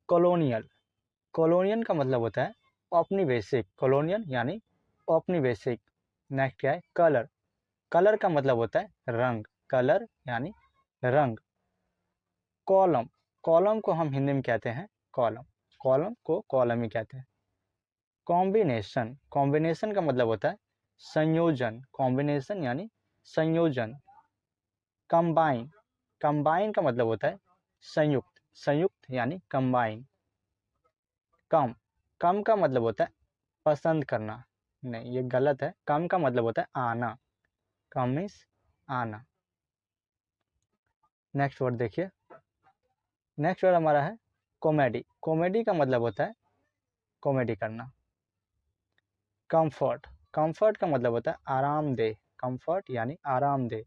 Colonial, colonial का मतलब होता है औपनिवेशिक, कॉलोनियल यानी औपनिवेशिक। नेक्स्ट क्या है, कलर, कलर का मतलब होता है रंग, कलर यानी रंग। कॉलम, कॉलम को हम हिंदी में कहते हैं कॉलम, कॉलम को कॉलम ही कहते हैं। कॉम्बिनेशन, कॉम्बिनेशन का मतलब होता है संयोजन, कॉम्बिनेशन यानी संयोजन। कंबाइन, कंबाइन का मतलब होता है संयुक्त, संयुक्त यानी कंबाइन। कम, कम का मतलब होता है पसंद करना, नहीं ये गलत है, कम का मतलब होता है आना, कम मीन्स आना। नेक्स्ट वर्ड देखिए, नेक्स्ट वर्ड हमारा है कॉमेडी, कॉमेडी का मतलब होता है कॉमेडी करना। कंफर्ट, कंफर्ट का मतलब होता है आरामदेह, कंफर्ट यानी आरामदेह।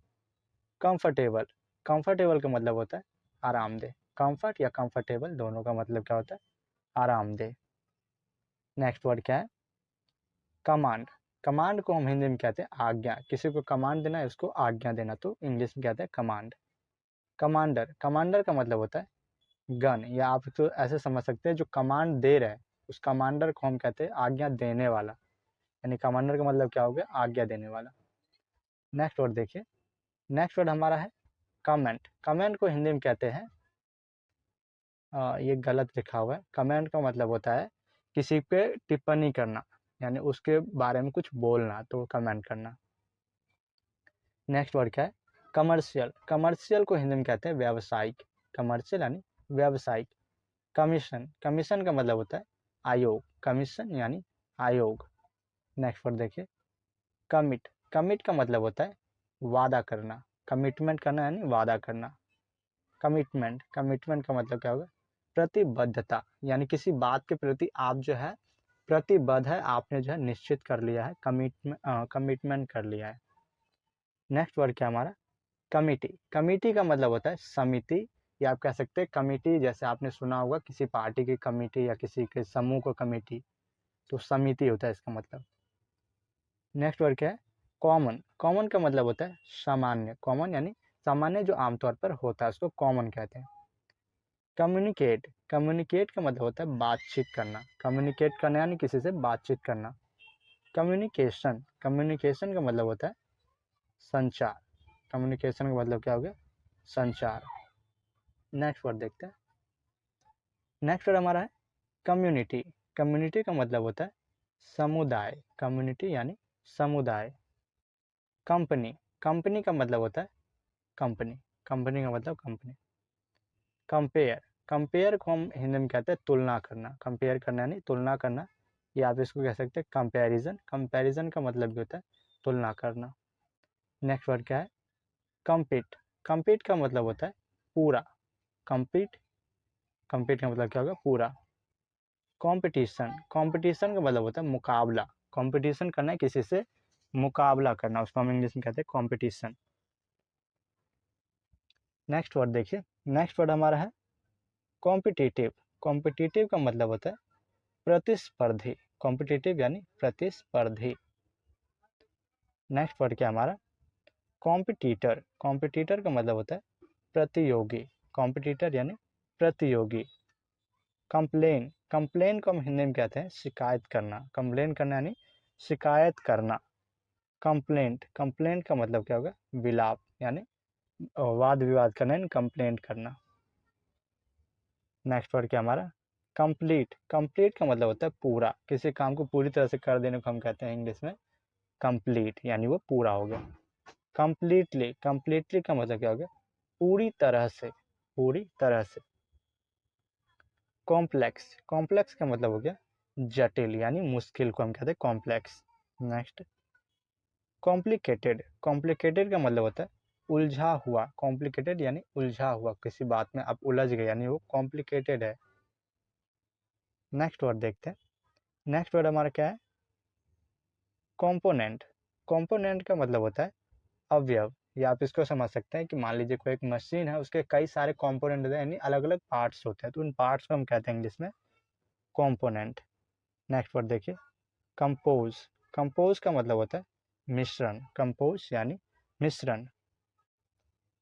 कंफर्टेबल, कंफर्टेबल का मतलब होता है आरामदेह, कंफर्ट या कंफर्टेबल दोनों का मतलब क्या होता है आरामदेह। नेक्स्ट वर्ड क्या है, कमांड, कमांड को हम हिंदी में कहते हैं आज्ञा, किसी को कमांड देना है उसको आज्ञा देना, तो इंग्लिश में कहते हैं कमांड। कमांडर, कमांडर का मतलब होता है गन, या आप इसको ऐसे समझ सकते हैं जो कमांड दे रहा है उस कमांडर को हम कहते हैं आज्ञा देने वाला, यानी कमांडर का मतलब क्या हो गया आज्ञा देने वाला। नेक्स्ट वर्ड देखिए, नेक्स्ट वर्ड हमारा है कमेंट, कमेंट को हिंदी में कहते हैं ये गलत लिखा हुआ है, कमेंट का मतलब होता है किसी पे टिप्पणी करना, यानी उसके बारे में कुछ बोलना, तो कमेंट करना। नेक्स्ट वर्ड क्या है, कमर्शियल, कमर्शियल को हिंदी में कहते हैं व्यावसायिक, कमर्शियल यानी व्यावसायिक। कमीशन, कमीशन का मतलब होता है आयोग, कमीशन यानी आयोग। नेक्स्ट वर्ड देखिए, कमिट, कमिट का मतलब होता है वादा करना, कमिटमेंट करना यानी वादा करना। कमिटमेंट, कमिटमेंट का मतलब क्या होगा प्रतिबद्धता, यानी किसी बात के प्रति आप जो है प्रतिबद्ध है, आपने जो है निश्चित कर लिया है, कमिटमेंट कर लिया है। नेक्स्ट वर्ड क्या हमारा, कमिटी, कमिटी का मतलब होता है समिति, या आप कह सकते हैं कमिटी, जैसे आपने सुना होगा किसी पार्टी की कमिटी या किसी के समूह को कमिटी, तो समिति होता है इसका मतलब। नेक्स्ट वर्ड क्या है, कॉमन, कॉमन का मतलब होता है सामान्य, कॉमन यानी सामान्य जो आमतौर पर होता है उसको कॉमन कहते हैं। कम्युनिकेट, कम्युनिकेट का मतलब होता है बातचीत करना, कम्युनिकेट करना यानी किसी से बातचीत करना। कम्युनिकेशन, कम्युनिकेशन का मतलब होता है संचार, कम्युनिकेशन का मतलब क्या हो गया संचार। नेक्स्ट वर्ड देखते हैं, नेक्स्ट वर्ड हमारा है कम्युनिटी, कम्युनिटी का मतलब होता है समुदाय, कम्युनिटी यानी समुदाय। कंपनी, कंपनी का मतलब होता है कंपनी, कंपनी का मतलब कंपनी। कंपेयर, कंपेयर को हम हिंदी में कहते हैं तुलना करना, कंपेयर करना यानी तुलना करना, या आप इसको कह सकते हैं कंपैरिजन, कंपैरिजन का मतलब भी होता है तुलना करना। नेक्स्ट वर्ड क्या है, कम्पीट, कम्पीट का मतलब होता है पूरा, कम्पीट, कम्पीट का मतलब क्या होगा पूरा। कंपटीशन, कंपटीशन का मतलब होता है मुकाबला, कंपटीशन करना है किसी से मुकाबला करना, उसको हम इंग्लिश में कहते हैं कंपटीशन। नेक्स्ट वर्ड देखिए, नेक्स्ट वर्ड हमारा है कॉम्पिटिटिव, कॉम्पिटिटिव का मतलब होता है प्रतिस्पर्धी, कॉम्पिटिटिव यानी प्रतिस्पर्धी। नेक्स्ट वर्ड क्या हमारा कॉम्पिटिटर, कॉम्पिटिटर का मतलब होता है प्रतियोगी, कॉम्पिटिटर यानी प्रतियोगी। कंप्लेन, कंप्लेन को हम हिंदी में कहते हैं शिकायत करना, कंप्लेन करना यानी शिकायत करना। कंप्लेंट, कंप्लेंट का मतलब क्या होगा विलाप, यानी वाद विवाद करना यानी कंप्लेंट करना। नेक्स्ट वर्ड क्या हमारा कंप्लीट, कंप्लीट का मतलब होता है पूरा, किसी काम को पूरी तरह से कर देने को हम कहते हैं इंग्लिश में कंप्लीट, यानी वो पूरा हो गया। कंप्लीटली, कंप्लीटली का मतलब क्या हो गया पूरी तरह से, पूरी तरह से। कॉम्प्लेक्स, कॉम्प्लेक्स का मतलब हो गया जटिल यानी मुश्किल को हम कहते हैं कॉम्प्लेक्स। नेक्स्ट कॉम्प्लिकेटेड, कॉम्प्लिकेटेड का मतलब होता है उलझा हुआ, कॉम्प्लिकेटेड यानी उलझा हुआ, किसी बात में आप उलझ गए यानी वो कॉम्प्लिकेटेड है। नेक्स्ट वर्ड देखते हैं, नेक्स्ट वर्ड हमारा क्या है कंपोनेंट, कंपोनेंट का मतलब होता है अवयव, या आप इसको समझ सकते हैं कि मान लीजिए कोई एक मशीन है उसके कई सारे कंपोनेंट होते हैं यानी अलग अलग पार्ट्स होते हैं, तो उन पार्ट्स को हम कहते हैं इंग्लिश में कंपोनेंट। नेक्स्ट वर्ड देखिए कंपोज, कंपोज का मतलब होता है मिश्रण, कंपोज यानी मिश्रण।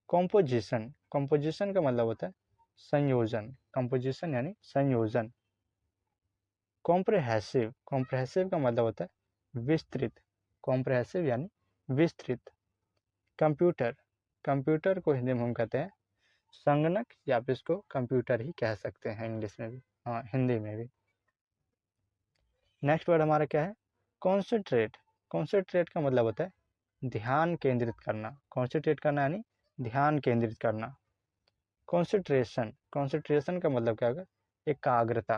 कॉम्पोजिशन, कॉम्पोजिशन का मतलब होता है संयोजन, कंपोजिशन यानी संयोजन। कॉम्प्रहेसिव, कॉम्प्रहेसिव का मतलब होता है विस्तृत, कॉम्प्रहेसिव यानी विस्तृत। कंप्यूटर, कंप्यूटर को हिंदी में हम कहते हैं संगणक, या फिर इसको कंप्यूटर ही कह सकते हैं इंग्लिश में भी, हाँ हिंदी में भी। नेक्स्ट वर्ड हमारा क्या है? कॉन्सेंट्रेट। कॉन्सेंट्रेट का मतलब होता है ध्यान केंद्रित करना, कॉन्सेंट्रेट करना यानी ध्यान केंद्रित करना। कॉन्सेंट्रेशन, कॉन्सेंट्रेशन का मतलब क्या होगा? एकाग्रता,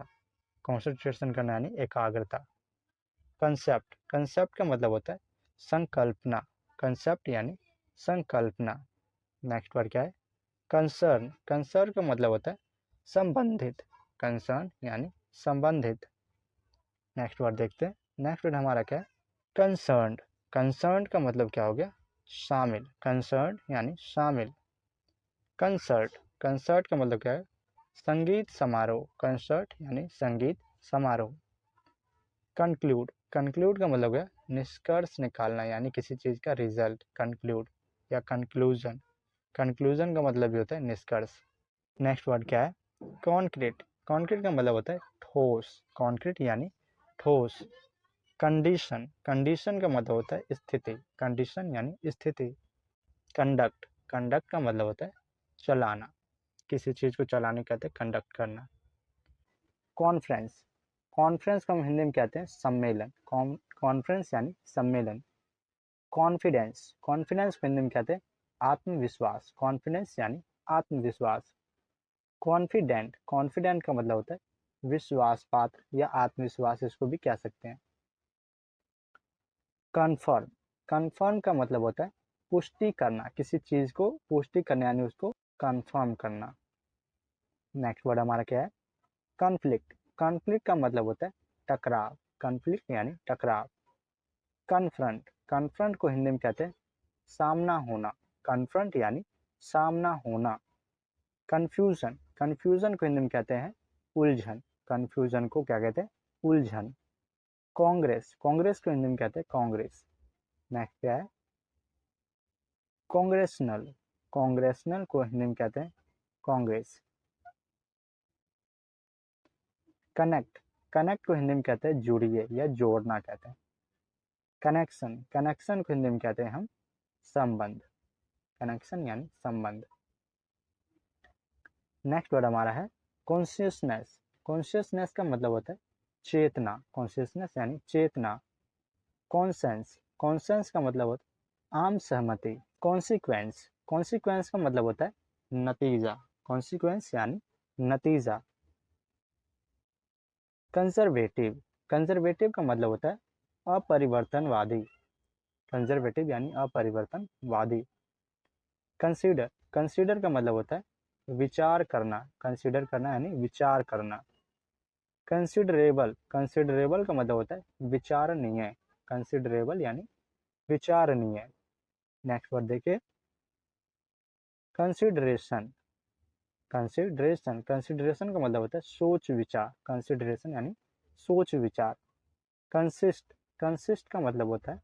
कॉन्सेंट्रेशन करना यानी एकाग्रता। कंसेप्ट, कंसेप्ट का मतलब होता है संकल्पना, कंसेप्ट यानी संकल्पना। नेक्स्ट वर्ड क्या है? कंसर्न, कंसर्न का मतलब होता है संबंधित, कंसर्न यानी संबंधित। नेक्स्ट वर्ड देखते हैं। नेक्स्ट वर्ड हमारा क्या है? कंसर्न्ड, कंसर्न्ड का मतलब क्या हो गया? शामिल, कंसर्न्ड यानी शामिल। कंसर्ट, कंसर्ट का मतलब क्या है? संगीत समारोह, कंसर्ट यानी संगीत समारोह। कंक्लूड, कंक्लूड का मतलब है निष्कर्ष निकालना, यानी किसी चीज़ का रिजल्ट, कंक्लूड या कंक्लूजन। कंक्लूजन का मतलब भी होता है निष्कर्ष। नेक्स्ट वर्ड क्या है? कॉन्क्रीट, कॉन्क्रीट का मतलब होता है ठोस, कॉन्क्रीट यानी ठोस। कंडीशन, कंडीशन का मतलब होता है स्थिति, कंडीशन यानी स्थिति। कंडक्ट, कंडक्ट का मतलब होता है चलाना, किसी चीज़ को चलाने कहते हैं कंडक्ट करना। कॉन्फ्रेंस, कॉन्फ्रेंस को हम हिंदी में कहते हैं सम्मेलन, कॉन्फ्रेंस यानी सम्मेलन। कॉन्फिडेंस, कॉन्फिडेंस को हिंदी में कहते हैं आत्मविश्वास, कॉन्फिडेंस यानी आत्मविश्वास। कॉन्फिडेंट, कॉन्फिडेंट का मतलब होता है विश्वास पात्र या आत्मविश्वास, इसको भी कह सकते हैं। कन्फर्म, कन्फर्म का मतलब होता है पुष्टि करना, किसी चीज़ को पुष्टि करना यानी उसको कन्फर्म करना। नेक्स्ट वर्ड हमारा क्या है? कॉन्फ्लिक्ट, कॉन्फ्लिक्ट का मतलब होता है टकराव, कॉन्फ्लिक्ट यानी टकराव। कन्फ्रंट, कन्फ्रंट को हिंदी में कहते हैं सामना होना, कन्फ्रंट यानी सामना होना। कन्फ्यूजन, कन्फ्यूजन को हिंदी में कहते हैं उलझन, कन्फ्यूजन को क्या कहते हैं? उलझन। कांग्रेस, कांग्रेस को हिंदी में कहते हैं कांग्रेस। नेक्स्ट क्या है? कांग्रेसनल, कांग्रेसनल को हिंदी में कहते हैं कांग्रेस। कनेक्ट, कनेक्ट को हिंदी में कहते हैं जुड़िए या जोड़ना कहते हैं। कनेक्शन, कनेक्शन को हिंदी में कहते हैं हम संबंध, कनेक्शन यानी संबंध। नेक्स्ट वर्ड हमारा है कॉन्शियसनेस, कॉन्शियसनेस का मतलब होता है चेतना, कॉन्शियसनेस यानी चेतना। कॉन्सेंस, कॉन्सेंस का मतलब होता है आम सहमति। कॉन्सिक्वेंस, कॉन्सिक्वेंस का मतलब होता है नतीजा, कॉन्सिक्वेंस यानी नतीजा। कंजर्वेटिव, कंजर्वेटिव का मतलब होता है अपरिवर्तनवादी, कंजर्वेटिव यानी अपरिवर्तनवादी। कंसीडर, कंसीडर का मतलब होता है विचार करना, कंसीडर करना यानी विचार करना। कंसिडरेबल, कंसिडरेबल का मतलब होता है विचारणीय, कंसिडरेबल यानी विचारणीय। नेक्स्ट वर्ड देखिए कंसिडरेशन, कंसिडरेशन, कंसिडरेशन का मतलब होता है सोच विचार, कंसिडरेशन यानी सोच विचार। कंसिस्ट, कंसिस्ट का मतलब होता है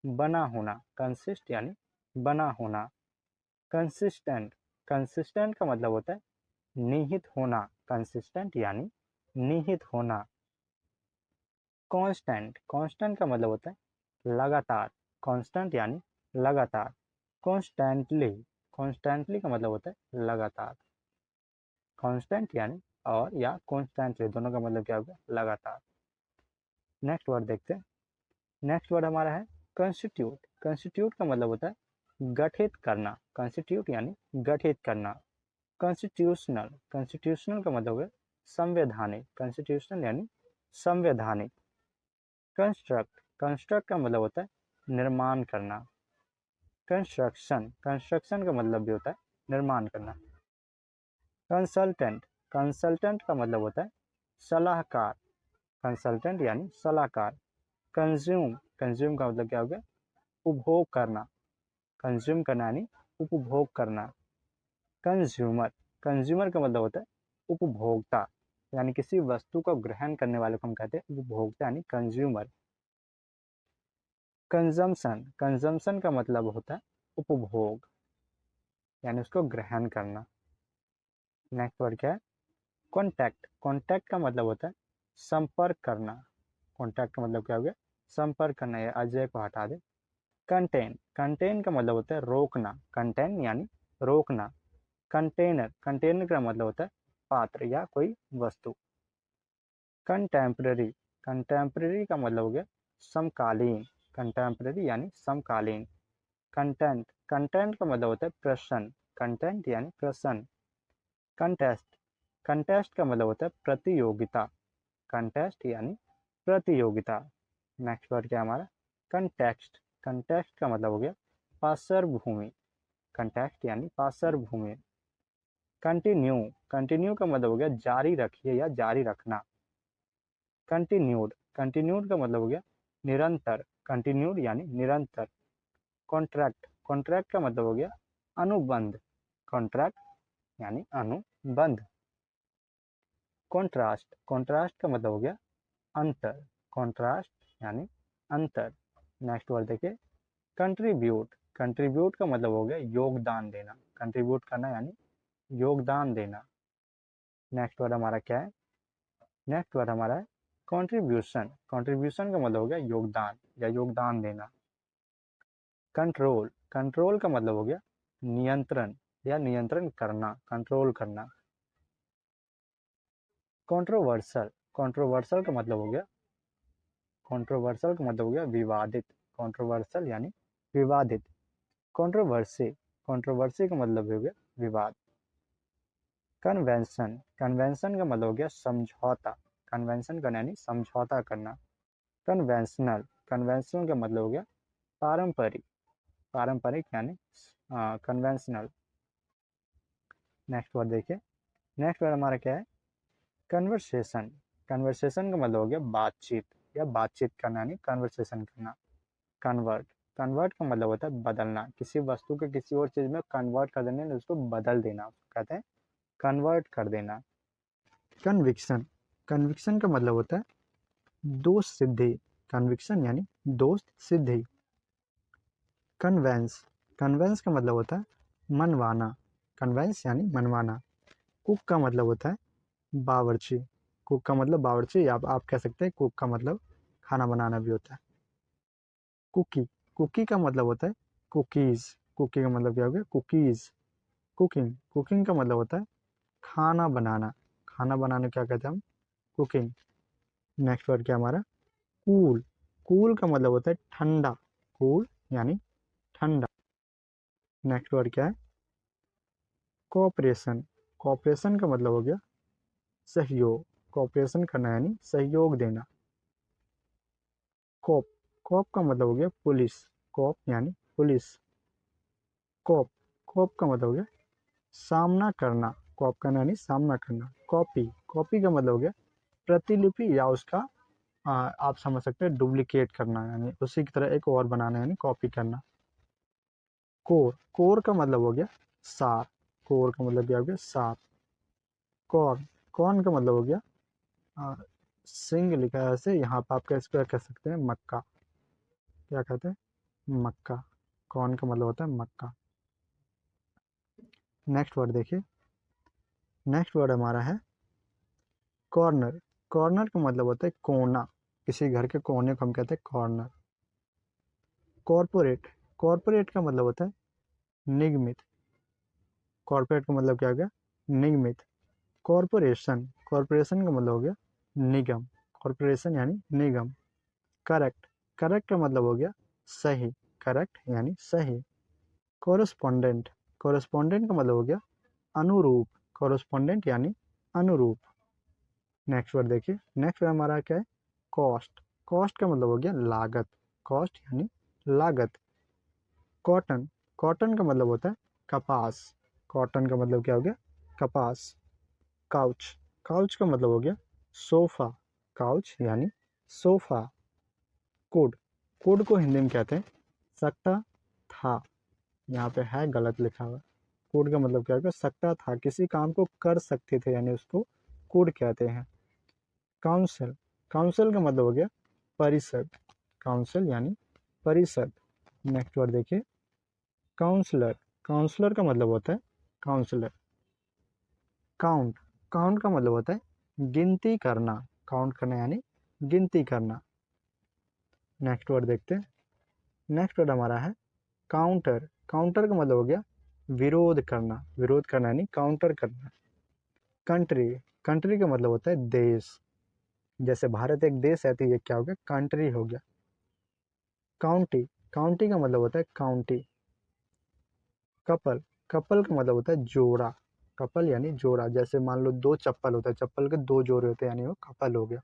बना होना, कंसिस्ट यानी बना होना। कंसिस्टेंट, कंसिस्टेंट का मतलब होता है निहित होना, कंसिस्टेंट यानी निहित होना। कांस्टेंट, कांस्टेंट का मतलब होता है लगातार, कांस्टेंट यानी लगातार। कॉन्स्टेंटली, कॉन्स्टेंटली का मतलब होता है लगातार। कांस्टेंट यानी और या कॉन्स्टेंटली दोनों का मतलब क्या होगा? लगातार। नेक्स्ट वर्ड देखते हैं। नेक्स्ट वर्ड हमारा है कंस्टिट्यूट, कंस्टिट्यूट का मतलब होता है गठित करना, कंस्टिट्यूट यानी गठित करना। कॉन्स्टिट्यूशनल, कॉन्स्टिट्यूशनल का मतलब है संवैधानिक, कॉन्स्टिट्यूशनल यानी संवैधानिक। कंस्ट्रक्ट, कंस्ट्रक्ट का मतलब होता है निर्माण करना। कंस्ट्रक्शन, कंस्ट्रक्शन का मतलब भी होता है निर्माण करना। कंसल्टेंट, कंसल्टेंट का मतलब होता है सलाहकार, कंसल्टेंट यानी सलाहकार। कंज्यूम, कंज्यूम का मतलब क्या हो गया? उपभोग करना, कंज्यूम करना यानी उपभोग करना। कंज्यूमर, कंज्यूमर का मतलब होता है उपभोक्ता, यानी किसी वस्तु को ग्रहण करने वाले को हम कहते हैं उपभोक्ता यानी कंज्यूमर। कंजम्पशन, कंजम्पशन का मतलब होता है उपभोग, यानी उसको ग्रहण करना। नेक्स्ट वर्ड क्या है? कॉन्टैक्ट। कॉन्टैक्ट का मतलब होता है संपर्क करना। कॉन्टैक्ट का मतलब क्या हो गया? संपर्क करना। या अजय को हटा दे। कंटेन। कंटेन का मतलब होता है रोकना। कंटेन यानी रोकना। कंटेनर। कंटेनर का मतलब होता है पात्र या कोई वस्तु। कंटेम्पररी। कंटेम्पररी का मतलब हो गया समकालीन। कंटेम्पररी यानी समकालीन। कंटेंट। कंटेंट का मतलब होता है प्रश्न। कंटेंट यानी प्रश्न। कंटेस्ट। कंटेस्ट का मतलब होता है प्रतियोगिता। कंटेस्ट यानी प्रतियोगिता। नेक्स्ट वर्ड क्या है हमारा? कंटेक्स्ट। कंटेक्स्ट का मतलब हो गया पार्श्वभूमि। कंटेक्स्ट यानी पार्श्वभूमि। कंटिन्यू। कंटिन्यू का मतलब हो गया जारी रखिए या जारी रखना। कंटिन्यूड। कंटिन्यूड का मतलब हो गया निरंतर। कंटिन्यूड यानी निरंतर। कॉन्ट्रैक्ट। कॉन्ट्रैक्ट का मतलब हो गया अनुबंध। कॉन्ट्रैक्ट यानी अनुबंध। कॉन्ट्रास्ट। कॉन्ट्रास्ट का मतलब हो गया अंतर। कॉन्ट्रास्ट यानी अंतर। नेक्स्ट वर्ड देखिए कंट्रीब्यूट। कंट्रीब्यूट का मतलब हो गया योगदान देना। कंट्रीब्यूट करना यानी योगदान देना। नेक्स्ट वर्ड हमारा क्या है? नेक्स्ट वर्ड हमारा है कंट्रीब्यूशन। कंट्रीब्यूशन का मतलब हो गया योगदान या योगदान देना। कंट्रोल। कंट्रोल का मतलब हो गया नियंत्रण या नियंत्रण करना, कंट्रोल करना। कंट्रोवर्सल। कंट्रोवर्सल का मतलब हो गया कंट्रोवर्सल का मतलब हो गया विवादित। कंट्रोवर्सल यानी विवादित। कंट्रोवर्सी। कंट्रोवर्सी का मतलब हो गया विवाद। कन्वेंशन। कन्वेंशन का मतलब हो गया समझौता। कन्वेंशन करना यानी समझौता करना। कन्वेंशनल। कन्वेंशनल का मतलब हो गया पारंपरिक। पारंपरिक यानी कन्वेंशनल। नेक्स्ट वर्ड देखिए। नेक्स्ट वर्ड हमारा क्या है? कन्वर्सेशन। कन्वर्सेशन का मतलब हो गया बातचीत या बातचीत करना यानी कन्वर्सेशन करना। कन्वर्ट। कन्वर्ट का मतलब होता है बदलना। किसी वस्तु को किसी और चीज में कन्वर्ट कर देना, उसको बदल देना, उसको कहते हैं कन्वर्ट कर देना। कन्विक्शन। कन्विक्शन का मतलब होता है दोष सिद्धि। कन्विक्शन यानी दोष सिद्धि। कन्वेंस। कन्वेंस का मतलब होता है मनवाना। कन्वेंस यानी मनवाना। कुक का मतलब होता है बावर्ची। कुक का मतलब बावर्ची, आप कह सकते हैं कुक का मतलब खाना बनाना भी होता है। कुकी। कुकी का मतलब होता है कुकीज। कुकी का मतलब क्या हो गया? कुकीज। कुकिंग। कुकिंग का मतलब होता है खाना बनाना। खाना बनाने क्या कहते हैं हम? कुकिंग। नेक्स्ट वर्ड क्या हमारा? कूल। कूल का मतलब होता है ठंडा। कूल यानी ठंडा। नेक्स्ट वर्ड क्या है? कोऑपरेशन। कोऑपरेशन का मतलब हो गया सहयोग। कोऑपरेशन करना यानी सहयोग देना। कोप। कोप का मतलब हो गया पुलिस। कोप यानी पुलिस। कोप। कोप का मतलब हो गया सामना करना। कॉप करना यानी सामना करना। कॉपी। कॉपी का मतलब हो गया प्रतिलिपि या उसका आप समझ सकते हैं डुप्लीकेट करना, यानी उसी की तरह एक और बनाना यानी कॉपी करना। कोर। कोर का मतलब हो गया सार। कोर का मतलब क्या हो गया? सार। कॉर्न। कॉर्न का मतलब हो गया आ, सिंग लिखा है ऐसे, यहाँ पर आप इसको कह सकते हैं मक्का। क्या कहते हैं? मक्का। कॉर्न का मतलब होता है मक्का। नेक्स्ट वर्ड देखिए। नेक्स्ट वर्ड हमारा है कॉर्नर। कॉर्नर का मतलब होता है कोना। किसी घर के कोने को हम कहते हैं कॉर्नर। कॉरपोरेट। कॉरपोरेट का मतलब होता है निगमित। कॉरपोरेट का मतलब क्या हो गया? निगमित। कॉरपोरेशन। कॉरपोरेशन का मतलब हो गया निगम। कॉरपोरेशन यानी निगम। करेक्ट। करेक्ट का मतलब हो गया सही। करेक्ट यानी सही। कोरस्पोंडेंट। कोरस्पोंडेंट का मतलब हो गया अनुरूप। कोरस्पोंडेंट यानी अनुरूप। नेक्स्ट वर्ड देखिए। नेक्स्ट वर्ड हमारा क्या है? कॉस्ट। कॉस्ट का मतलब हो गया लागत। कॉस्ट यानी लागत। कॉटन। कॉटन का मतलब होता है कपास। कॉटन का मतलब क्या हो गया? कपास। काउच। काउच का मतलब हो गया सोफा। काउच यानी सोफा। कोड। कोड को हिंदी में कहते हैं सकता था। यहाँ पे है गलत लिखा हुआ। कोड का मतलब क्या होगा? सकता था, किसी काम को कर सकते थे यानी उसको कोड कहते हैं। काउंसिल। काउंसिल का मतलब हो गया परिषद। काउंसिल यानी परिषद। नेक्स्ट वर्ड देखिए काउंसलर। काउंसलर का मतलब होता है काउंसलर। काउंट, काउंट का मतलब होता है गिनती करना, काउंट करना यानी गिनती करना। नेक्स्ट वर्ड देखते हैं। नेक्स्ट वर्ड हमारा है काउंटर, काउंटर का मतलब हो गया विरोध करना, विरोध करना यानी काउंटर करना। कंट्री, कंट्री का मतलब होता है देश, जैसे भारत एक देश है तो ये क्या हो गया, कंट्री हो गया। काउंटी, काउंटी का मतलब होता है काउंटी। कपल, कपल का मतलब होता है जोड़ा, कपल यानी जोड़ा, जैसे मान लो दो चप्पल होता है, चप्पल के दो जोड़े होते हैं यानी वो कपल हो गया।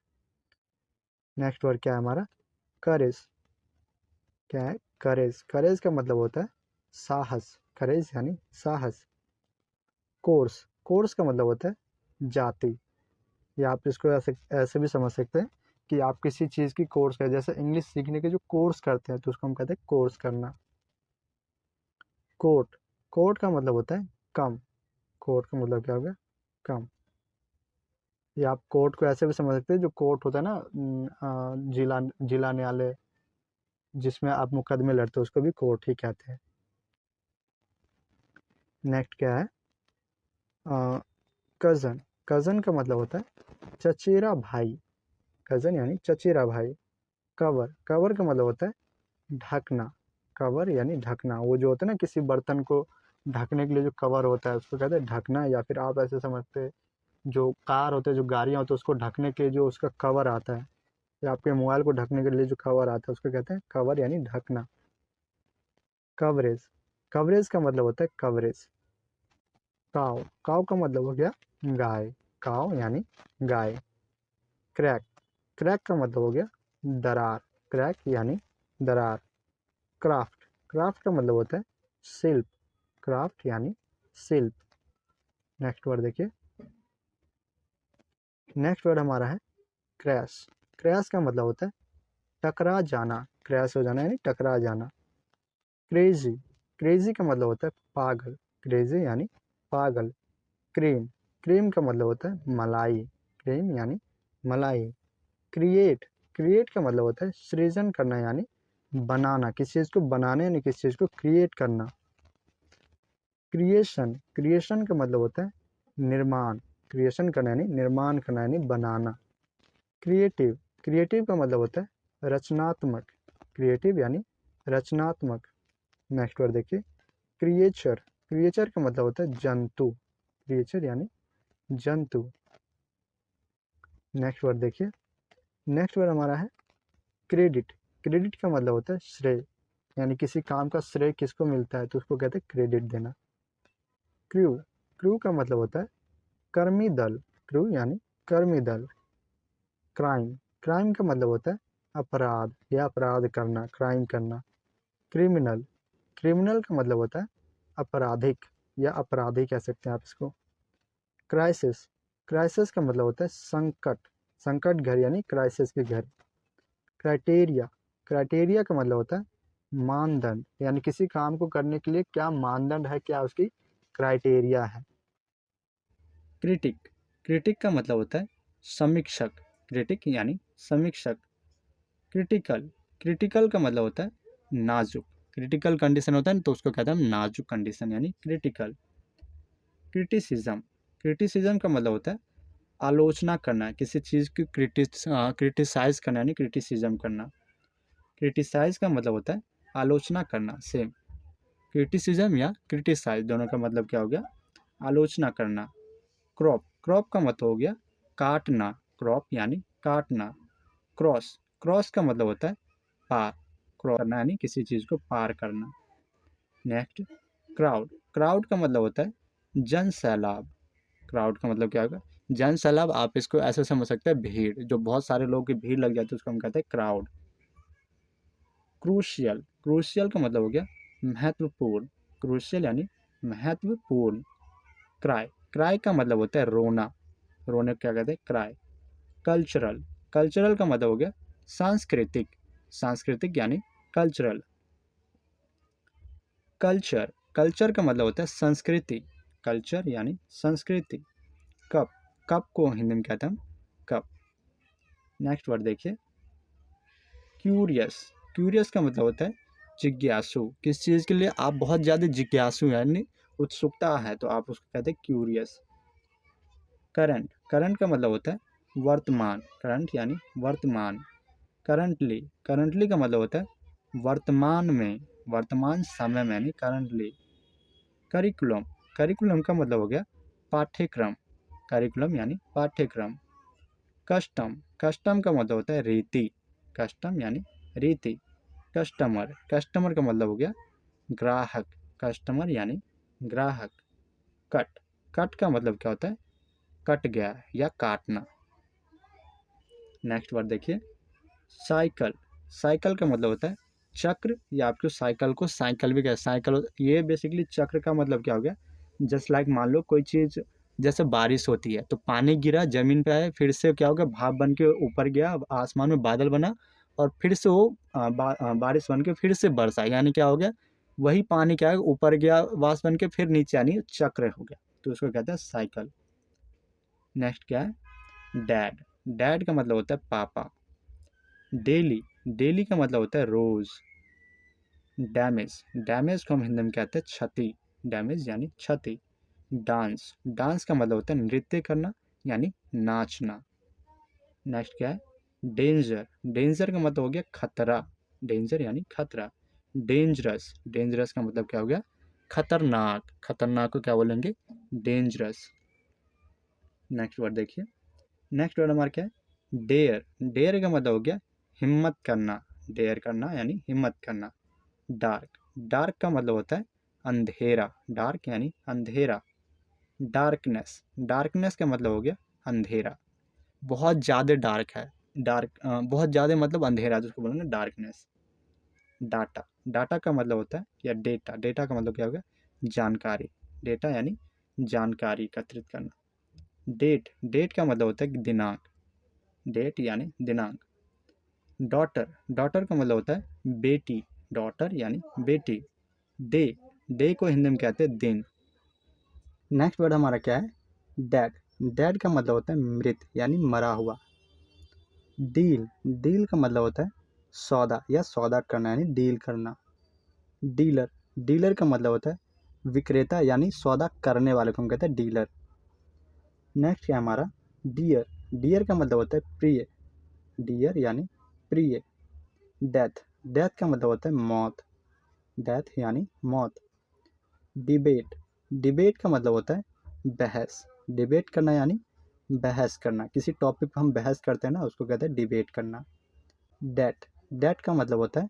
नेक्स्ट वर्ड क्या है हमारा, करेज, क्या है करेज, करेज का मतलब होता है साहस, करेज यानी साहस। कोर्स, कोर्स का मतलब होता है जाति, या आप इसको ऐसे ऐसे भी समझ सकते हैं कि आप किसी चीज़ की कोर्स करें, जैसे इंग्लिश सीखने के जो कोर्स करते हैं तो उसको हम कहते हैं कोर्स करना। कोर्ट, कोर्ट का मतलब होता है कम, कोर्ट का मतलब क्या हो गया, कम। या आप कोर्ट को ऐसे भी समझ सकते हैं, जो कोर्ट होता है ना जिला जिला न्यायालय, जिसमें आप मुकदमे लड़ते हो उसको भी कोर्ट ही कहते हैं। नेक्स्ट क्या है, कज़न, कज़न का मतलब होता है चचेरा भाई, कज़न यानी चचेरा भाई। कवर, कवर का मतलब होता है ढकना, कवर यानी ढकना, वो जो होता है ना किसी बर्तन को ढकने के लिए जो कवर होता है उसको कहते हैं ढकना। या फिर आप ऐसे समझते हैं, जो कार होते हैं, जो गाड़ियाँ होती है, उसको ढकने के लिए जो उसका कवर आता है, या आपके मोबाइल को ढकने के लिए जो कवर आता है उसको कहते हैं कवर यानी ढकना। कवरेज, कवरेज का मतलब होता है कवरेज। काव, काव का मतलब हो गया गाय, काव यानी गाय। क्रैक, क्रैक का मतलब हो गया दरार, क्रैक यानी दरार। क्राफ्ट, क्राफ्ट का मतलब होता है शिल्प, क्राफ्ट यानी शिल्प। नेक्स्ट वर्ड देखिए। नेक्स्ट वर्ड हमारा है क्रैश, क्रैश का मतलब होता है टकरा जाना, क्रैश हो जाना यानी टकरा जाना। क्रेजी, क्रेजी का मतलब होता है पागल, क्रेजी यानी पागल। क्रीम, क्रीम का मतलब होता है मलाई, क्रीम यानी मलाई। क्रिएट, क्रिएट का मतलब होता है सृजन करना यानी बनाना, किसी चीज़ को बनाने यानी किसी चीज़ को क्रिएट करना। क्रिएशन, क्रिएशन का मतलब होता है निर्माण, क्रिएशन करना यानी निर्माण करना यानी बनाना। क्रिएटिव, क्रिएटिव का मतलब होता है रचनात्मक, क्रिएटिव यानी रचनात्मक। नेक्स्ट वर्ड देखिए। क्रिएचर, क्रिएचर का मतलब होता है जंतु, क्रिएचर यानी जंतु। नेक्स्ट वर्ड देखिए। नेक्स्ट वर्ड हमारा है क्रेडिट, क्रेडिट का मतलब होता है श्रेय, यानी किसी काम का श्रेय किसको मिलता है तो उसको कहते हैं क्रेडिट देना। क्रू, क्रू का मतलब होता है कर्मी दल, क्रू यानी कर्मी दल। क्राइम, क्राइम का मतलब होता है अपराध या अपराध करना, क्राइम करना। क्रिमिनल, क्रिमिनल का मतलब होता है आपराधिक या अपराधी कह सकते हैं आप इसको। क्राइसिस, क्राइसिस का मतलब होता है संकट, संकट घर यानी क्राइसिस की घर। क्राइटेरिया, क्राइटेरिया का मतलब होता है मानदंड, यानी किसी काम को करने के लिए क्या मानदंड है, क्या उसकी क्राइटेरिया है। क्रिटिक, क्रिटिक का मतलब होता है समीक्षक, क्रिटिक यानी समीक्षक। क्रिटिकल, क्रिटिकल का मतलब होता है नाजुक, क्रिटिकल कंडीशन होता है ना तो उसको कहते हैं हम नाजुक कंडीशन यानी क्रिटिकल। क्रिटिसिज्म, क्रिटिसिज्म का मतलब होता है आलोचना करना, किसी चीज़ की क्रिटिसाइज करना यानी क्रिटिसिज्म करना। क्रिटिसाइज का मतलब होता है आलोचना करना, सेम। क्रिटिसिज्म या क्रिटिसाइज दोनों का मतलब क्या हो गया, आलोचना करना। क्रॉप, क्रॉप का मतलब हो गया काटना, क्रॉप यानी काटना। क्रॉस, क्रॉस का मतलब होता है पार, क्रॉस करना यानी किसी चीज़ को पार करना। नेक्स्ट क्राउड, क्राउड का मतलब होता है जन सैलाब, क्राउड का मतलब क्या होगा, जन सैलाब। आप इसको ऐसे समझ सकते हैं भीड़, जो बहुत सारे लोगों की भीड़ लग जाती है उसको हम कहते हैं क्राउड। क्रूशियल, क्रूशियल का मतलब हो गया महत्वपूर्ण, क्रूशियल यानी महत्वपूर्ण। क्राई, क्राई का मतलब होता है रोना, रोने को क्या कहते हैं क्राई। कल्चरल, कल्चरल का मतलब हो गया सांस्कृतिक, सांस्कृतिक यानी कल्चरल। कल्चर, कल्चर का मतलब होता है संस्कृति, कल्चर यानी संस्कृति। कप, कप को हिंदी में कहते हैं हम कप। नेक्स्ट वर्ड देखिए क्यूरियस, क्यूरियस का मतलब होता है जिज्ञासु, किस चीज़ के लिए आप बहुत ज़्यादा जिज्ञासु हैं यानी उत्सुकता है तो आप उसको कहते हैं क्यूरियस। करंट, करंट का मतलब होता है वर्तमान, करंट यानी वर्तमान। करंटली, करंटली का मतलब होता है वर्तमान में, वर्तमान समय में यानी करंटली। करिकुलम, करिकुलम का मतलब हो गया पाठ्यक्रम, करिकुलम यानी पाठ्यक्रम। कस्टम, कस्टम का मतलब होता है रीति, कस्टम यानी रीति। कस्टमर, कस्टमर का मतलब हो गया ग्राहक, कस्टमर यानी ग्राहक। कट, कट का मतलब क्या होता है कट गया या काटना। नेक्स्ट वर्ड देखिए साइकिल, साइकिल का मतलब होता है चक्र, या आपको साइकिल को साइकिल भी कहते हैं। साइकिल ये बेसिकली चक्र का मतलब क्या हो गया, जस्ट लाइक मान लो कोई चीज़, जैसे बारिश होती है तो पानी गिरा ज़मीन पे आए, फिर से क्या हो गया भाप बन के ऊपर गया, आसमान में बादल बना और फिर से वो बारिश बन के फिर से बरसा, यानी क्या हो गया वही पानी क्या है ऊपर गया वाष्प बन के फिर नीचे, यानी चक्र हो गया, तो उसको कहते हैं साइकिल। नेक्स्ट क्या है डैड, डैड का मतलब होता है पापा। डेली, डेली का मतलब होता है रोज। डैमेज, डैमेज को हम हिंदी में कहते हैं क्षति, डैमेज यानी क्षति। डांस, डांस का मतलब होता है नृत्य करना यानी नाचना। नेक्स्ट क्या है डेंजर, डेंजर का मतलब हो गया खतरा, डेंजर यानी खतरा। डेंजरस, डेंजरस का मतलब क्या हो गया खतरनाक, खतरनाक को क्या बोलेंगे डेंजरस। नेक्स्ट वर्ड देखिए, नेक्स्ट वर्ड हमारा क्या है डेयर, डेयर का मतलब हो गया हिम्मत करना, डेयर करना यानी हिम्मत करना। डार्क, डार्क का मतलब होता है अंधेरा, डार्क यानी अंधेरा। डार्कनेस, डार्कनेस का मतलब हो गया अंधेरा, बहुत ज़्यादा डार्क है, डार्क बहुत ज़्यादा मतलब अंधेरा जिसको बोलेंगे डार्कनेस। डाटा, डाटा का मतलब होता है या डेटा, डेटा का मतलब क्या होगा जानकारी, डेटा यानी जानकारी एकत्रित करना। डेट, डेट का मतलब होता है दिनांक, डेट यानी दिनांक। डॉटर, डॉटर का मतलब होता है बेटी, डॉटर यानी बेटी। डे, डे को हिंदी में कहते हैं दिन। नेक्स्ट वर्ड हमारा क्या है डैड, डैड का मतलब होता है मृत यानी मरा हुआ। डील, डील का मतलब होता है सौदा या सौदा करना यानी डील करना। डीलर, डीलर का मतलब होता है विक्रेता यानी सौदा करने वाले को हम कहते हैं डीलर। नेक्स्ट है हमारा डियर, डियर का मतलब होता है प्रिय, डियर यानी प्रिय। डेथ, डेथ का मतलब होता है मौत, डेथ यानी मौत। डिबेट, डिबेट का मतलब होता है बहस, डिबेट करना यानी बहस करना, किसी टॉपिक पर हम बहस करते हैं ना उसको कहते हैं डिबेट करना। डेट, डेट का मतलब होता है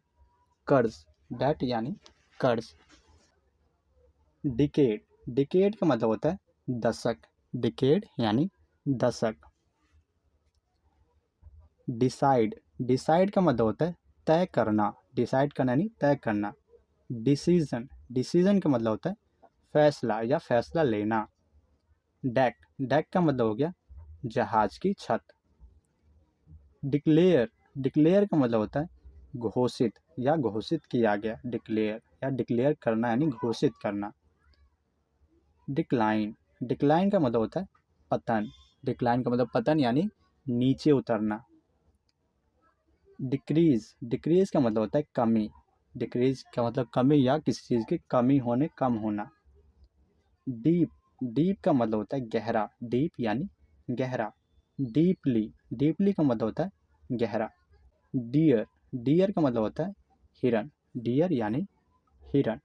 कर्ज, डेट यानी कर्ज। डिकेड, डिकेड का मतलब होता है दशक, डिकेड यानी दशक। डिसाइड, डिसाइड का मतलब होता है तय करना, डिसाइड करना यानी तय करना। डिसीजन, डिसीजन का मतलब होता है फैसला या फैसला लेना। डेक, डेक का मतलब हो गया जहाज की छत। डिक्लेयर, डिक्लेयर का मतलब होता है घोषित या घोषित किया गया, डिक्लेयर या डिक्लेयर करना यानी घोषित करना। डिक्लाइन, डिक्लाइन का मतलब होता है पतन, डिक्लाइन का मतलब पतन यानी नीचे उतरना। डिक्रीज, डिक्रीज का मतलब होता है कमी, डिक्रीज का मतलब कमी या किसी चीज़ की कमी होने, कम होना। डीप, डीप का मतलब होता है गहरा, डीप यानी गहरा। डीपली, डीपली का मतलब होता है गहरा। डियर, डियर का मतलब होता है हिरन, डियर यानी हिरन।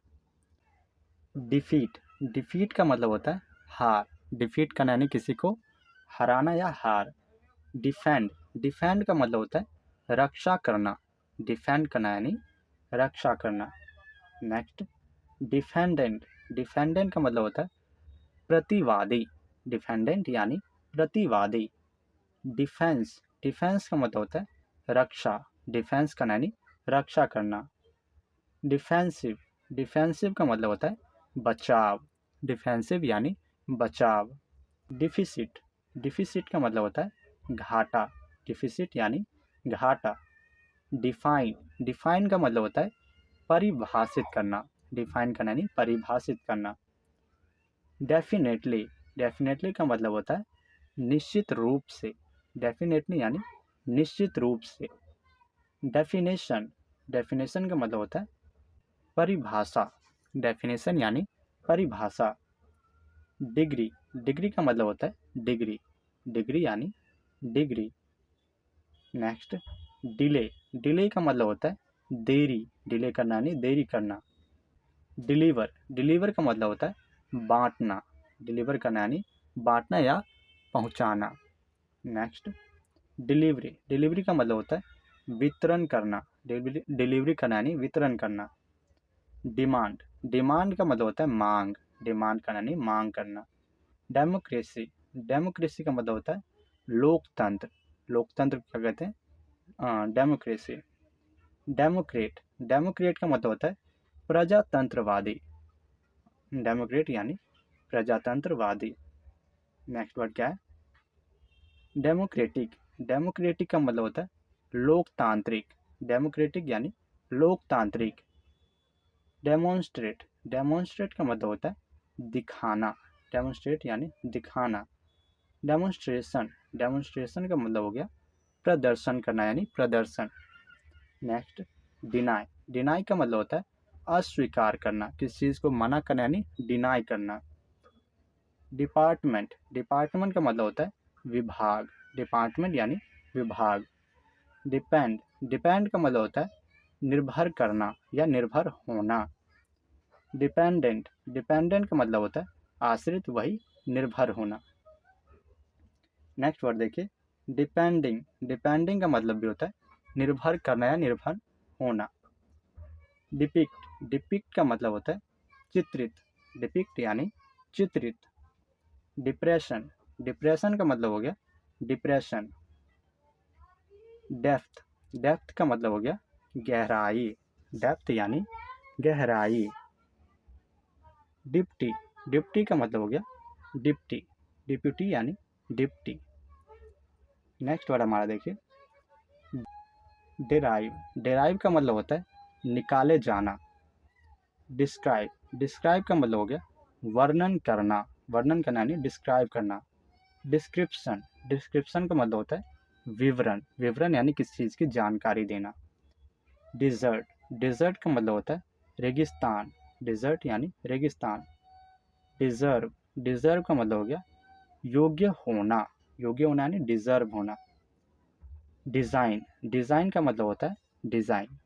डिफीट, डिफीट का मतलब होता है हार, डिफीट करना यानी किसी को हराना या हार। डिफेंड, डिफेंड का मतलब होता है रक्षा करना, डिफेंड करना यानी रक्षा करना। नेक्स्ट डिफेंडेंट, डिफेंडेंट का मतलब होता है प्रतिवादी, डिफेंडेंट यानी प्रतिवादी। डिफेंस, डिफेंस का मतलब होता है रक्षा, डिफेंस करना यानी रक्षा करना। डिफेंसिव, डिफेंसिव का मतलब होता है बचाव, डिफेंसिव यानी बचाव। डिफिसिट, डिफिसिट का मतलब होता है घाटा, डिफिसिट यानी घाटा। डिफाइन, डिफाइन का मतलब होता है परिभाषित करना, डिफाइन करना यानी परिभाषित करना। डेफिनेटली, डेफिनेटली का मतलब होता है निश्चित रूप से, डेफिनेटली यानी निश्चित रूप से। डेफिनेशन, डेफिनेशन का मतलब होता है परिभाषा, डेफिनेशन यानी परिभाषा। डिग्री, डिग्री का मतलब होता है डिग्री, डिग्री यानी डिग्री। नेक्स्ट डिले, डिले का मतलब होता है देरी, डिले करना यानी देरी करना। डिलीवर, डिलीवर का मतलब होता है बांटना, डिलीवर करना यानी बांटना या पहुंचाना। नेक्स्ट डिलीवरी, डिलीवरी का मतलब होता है वितरण करना, डिलीवरी करना यानी वितरण करना। डिमांड, डिमांड का मतलब होता है मांग, डिमांड करना यानी मांग करना। डेमोक्रेसी, डेमोक्रेसी का मतलब होता है लोकतंत्र, लोकतंत्र क्या कहते हैं, डेमोक्रेसी। डेमोक्रेट, डेमोक्रेट का मतलब होता है प्रजातंत्रवादी, डेमोक्रेट यानी प्रजातंत्रवादी। नेक्स्ट वर्ड क्या है, डेमोक्रेटिक, डेमोक्रेटिक का मतलब होता है लोकतांत्रिक, डेमोक्रेटिक यानी लोकतांत्रिक। डेमोन्स्ट्रेट, डेमोन्स्ट्रेट का मतलब होता है दिखाना, डेमोन्स्ट्रेट यानी दिखाना। डेमोन्स्ट्रेशन, डेमोन्स्ट्रेशन का मतलब हो गया प्रदर्शन करना यानी प्रदर्शन। नेक्स्ट डिनाई, डिनाई का मतलब होता है अस्वीकार करना, किसी चीज़ को मना करना यानी डिनाई करना। डिपार्टमेंट, डिपार्टमेंट का मतलब होता है विभाग, डिपार्टमेंट यानी विभाग। डिपेंड, डिपेंड का मतलब होता है निर्भर करना या निर्भर होना। डिपेंडेंट, डिपेंडेंट का मतलब होता है आश्रित वही निर्भर होना। नेक्स्ट वर्ड देखिए डिपेंडिंग, डिपेंडिंग का मतलब भी होता है निर्भर करना या निर्भर होना। डिपिक्ट, डिपिक्ट का मतलब होता है चित्रित, डिपिक्ट यानी चित्रित। डिप्रेशन, डिप्रेशन का मतलब हो गया डिप्रेशन। डेप्थ, डेप्थ का मतलब हो गया गहराई, डेप्थ यानी गहराई। डिप्टी, डिप्टी का मतलब हो गया डिप्टी, डिप्यूटी यानी डिप्टी। नेक्स्ट वर्ड हमारा देखिए डेराइव, डेराइव का मतलब होता है निकाले जाना। डिस्क्राइब, डिस्क्राइब का मतलब हो गया वर्णन करना, वर्णन करना यानी डिस्क्राइब करना। डिस्क्रिप्शन, डिस्क्रिप्शन का मतलब होता है विवरण, विवरण यानी किसी चीज़ की जानकारी देना। डिजर्ट, डिजर्ट का मतलब होता है रेगिस्तान, डिजर्ट यानी रेगिस्तान। डिजर्व, डिजर्व का मतलब हो गया योग्य होना, योग्य होना यानी डिजर्व होना। डिज़ाइन, डिज़ाइन का मतलब होता है डिज़ाइन।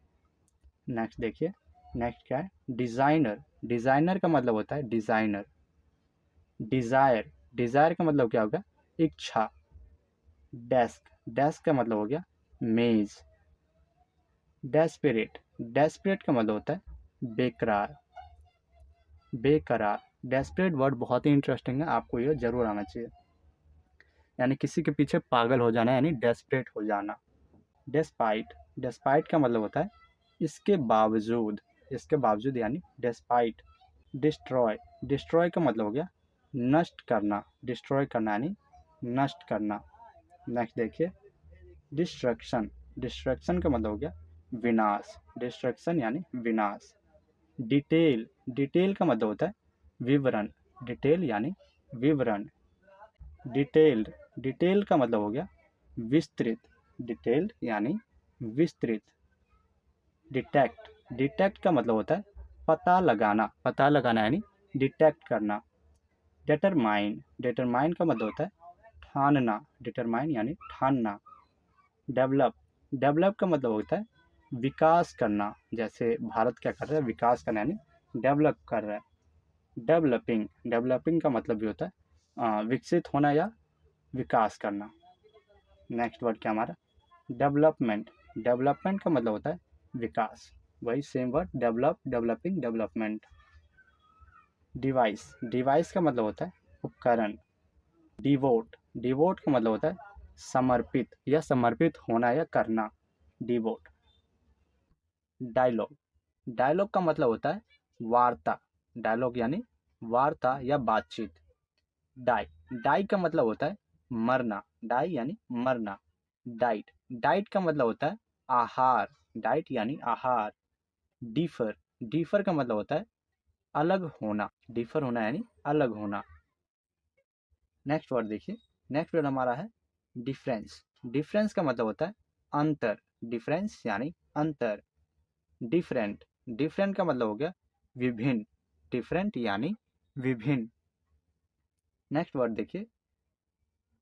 नेक्स्ट देखिए, नेक्स्ट क्या है डिज़ाइनर, डिज़ाइनर का मतलब होता है डिज़ाइनर। डिज़ायर, डिज़ायर का मतलब क्या होगा इच्छा। डेस्क, डेस्क का मतलब हो गया मेज। डेस्परेट, डेस्परेट का मतलब होता है बेकरार, बेकरार। डेस्परेट वर्ड बहुत ही इंटरेस्टिंग है, आपको ये जरूर आना चाहिए, यानी किसी के पीछे पागल हो जाना यानी डेस्परेट हो जाना। डेस्पाइट, डेस्पाइट का मतलब होता है इसके बावजूद, इसके बावजूद यानी डेस्पाइट। डिस्ट्रॉय, डिस्ट्रॉय का मतलब हो गया नष्ट करना, डिस्ट्रॉय करना यानी नष्ट करना। नेक्स्ट देखिए डिस्ट्रक्शन, डिस्ट्रक्शन का मतलब हो गया विनाश, डिस्ट्रक्शन यानी विनाश। डिटेल, डिटेल का मतलब होता है विवरण, डिटेल यानी विवरण। डिटेल्ड, डिटेल का मतलब हो गया विस्तृत, डिटेल्ड यानी विस्तृत। डिटेक्ट, डिटेक्ट का मतलब होता है पता लगाना, पता लगाना यानी डिटेक्ट करना। डिटरमाइन, डिटरमाइन का मतलब होता है ठानना, डिटरमाइन यानी ठानना। डेवलप, डेवलप का मतलब होता है विकास करना, जैसे भारत क्या कर रहा है विकास करना यानी डेवलप कर रहा है। डेवलपिंग, डेवलपिंग का मतलब भी होता है विकसित होना या विकास करना। नेक्स्ट वर्ड क्या हमारा डेवलपमेंट, डेवलपमेंट का मतलब होता है विकास, वही same word develop, developing, development. Device, device का मतलब होता है उपकरण। डिवोट, डिवोट का मतलब होता है समर्पित या समर्पित होना या करना, डिवोट। डायलॉग, डायलॉग का मतलब होता है वार्ता, डायलॉग यानी वार्ता या बातचीत। डाई, डाई का मतलब होता है मरना, डाई यानी मरना। डाइट, डाइट का मतलब होता है आहार, डाइट यानी आहार। डिफर, डिफर का मतलब होता है अलग होना, डिफर होना यानी अलग होना। नेक्स्ट वर्ड देखिए, नेक्स्ट वर्ड हमारा है डिफरेंस, डिफरेंस का मतलब होता है अंतर, डिफरेंस यानी अंतर। डिफरेंट, डिफरेंट का मतलब हो गया विभिन्न, डिफरेंट यानी विभिन्न। नेक्स्ट वर्ड देखिए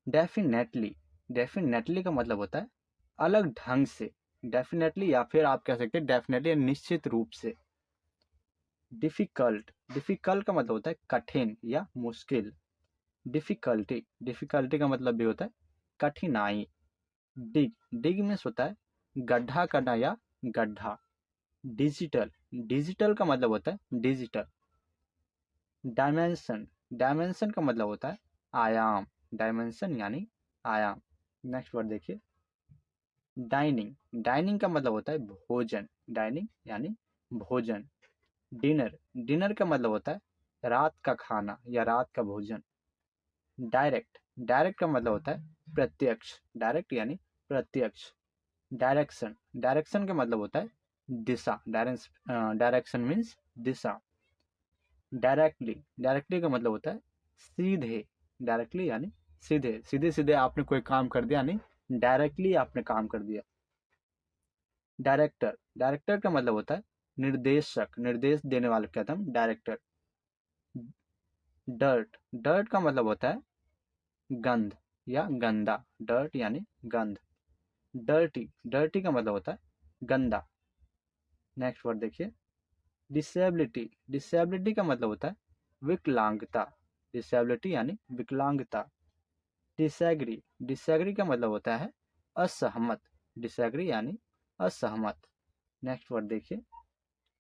डेफिनेटली, डेफिनेटली का मतलब होता है अलग ढंग से, डेफिनेटली, या फिर आप कह सकते हैं डेफिनेटली निश्चित रूप से। डिफिकल्ट, डिफिकल्ट का मतलब होता है कठिन या मुश्किल। डिफिकल्टी, डिफिकल्टी का मतलब भी होता है कठिनाई। डिग, डिग मीन्स होता है गड्ढा करना या गड्ढा। डिजिटल, डिजिटल का मतलब होता है डिजिटल। डायमेंशन, डायमेंशन का मतलब होता है आयाम, डायमेंशन यानी आयाम। नेक्स्ट वर्ड देखिए, डाइनिंग, डाइनिंग का मतलब होता है भोजन, डाइनिंग यानी भोजन। डिनर, डिनर का मतलब होता है रात का खाना या रात का भोजन। डायरेक्ट, डायरेक्ट का मतलब होता है प्रत्यक्ष, डायरेक्ट यानी प्रत्यक्ष। डायरेक्शन, डायरेक्शन का मतलब होता है दिशा, डायरेक्शन मीन्स दिशा। डायरेक्टली, डायरेक्टली का मतलब होता है सीधे, डायरेक्टली यानी सीधे, सीधे सीधे आपने कोई काम कर दिया, नहीं डायरेक्टली आपने काम कर दिया। डायरेक्टर, डायरेक्टर का मतलब होता है निर्देशक, निर्देश देने वाले कहते हैं डायरेक्टर। डर्ट, डर्ट का मतलब होता है गंध या गंदा, डर्ट यानी गंध। डर्टी, डर्टी का मतलब होता है गंदा। नेक्स्ट वर्ड देखिए, डिसेबिलिटी, डिसेबिलिटी का मतलब होता है विकलांगता, डिसेबिलिटी यानी विकलांगता। डिसएग्री, डिसएग्री का मतलब होता है असहमत, डिसएग्री यानी असहमत। नेक्स्ट वर्ड देखिए,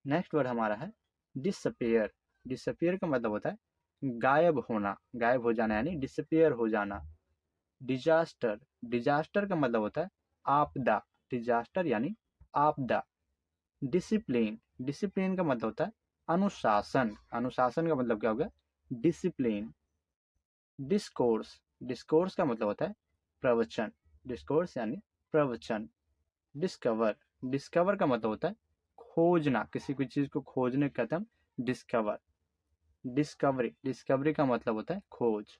नेक्स्ट वर्ड हमारा है डिसअपियर, डिसअपियर का मतलब होता है गायब होना, गायब हो जाना यानी डिसअपियर हो जाना। डिजास्टर, डिजास्टर का मतलब होता है आपदा, डिजास्टर यानी आपदा। डिसिप्लिन, डिसिप्लिन का मतलब होता है अनुशासन, अनुशासन का मतलब क्या हो गया डिसिप्लिन। डिस्कोर्स, डिस्कोर्स का मतलब होता है प्रवचन, डिस्कोर्स यानी प्रवचन। डिस्कवर, डिस्कवर का मतलब होता है खोजना, किसी भी चीज को खोजने का कहते हैं डिस्कवर। डिस्कवरी, डिस्कवरी का मतलब होता है खोज।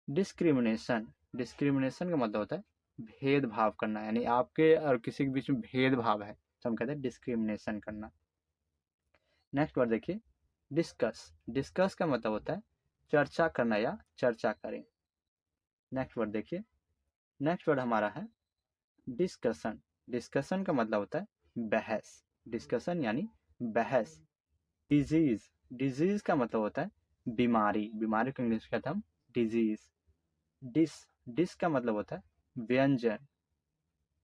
डिस्क्रिमिनेशन, डिस्क्रिमिनेशन का मतलब होता है भेदभाव करना, यानी आपके और किसी के बीच में भेदभाव है तो हम कहते हैं डिस्क्रिमिनेशन करना। नेक्स्ट वर्ड देखिए, डिस्कस, डिस्कस का मतलब होता है चर्चा करना या चर्चा करें। नेक्स्ट वर्ड देखिए, नेक्स्ट वर्ड हमारा है डिस्कशन, डिस्कशन का मतलब होता है बहस, डिस्कशन यानी बहस। डिजीज, डिजीज का मतलब होता है बीमारी, बीमारी को इंग्लिश कहते हैं हम डिजीज। डिस, डिस का मतलब होता है व्यंजन।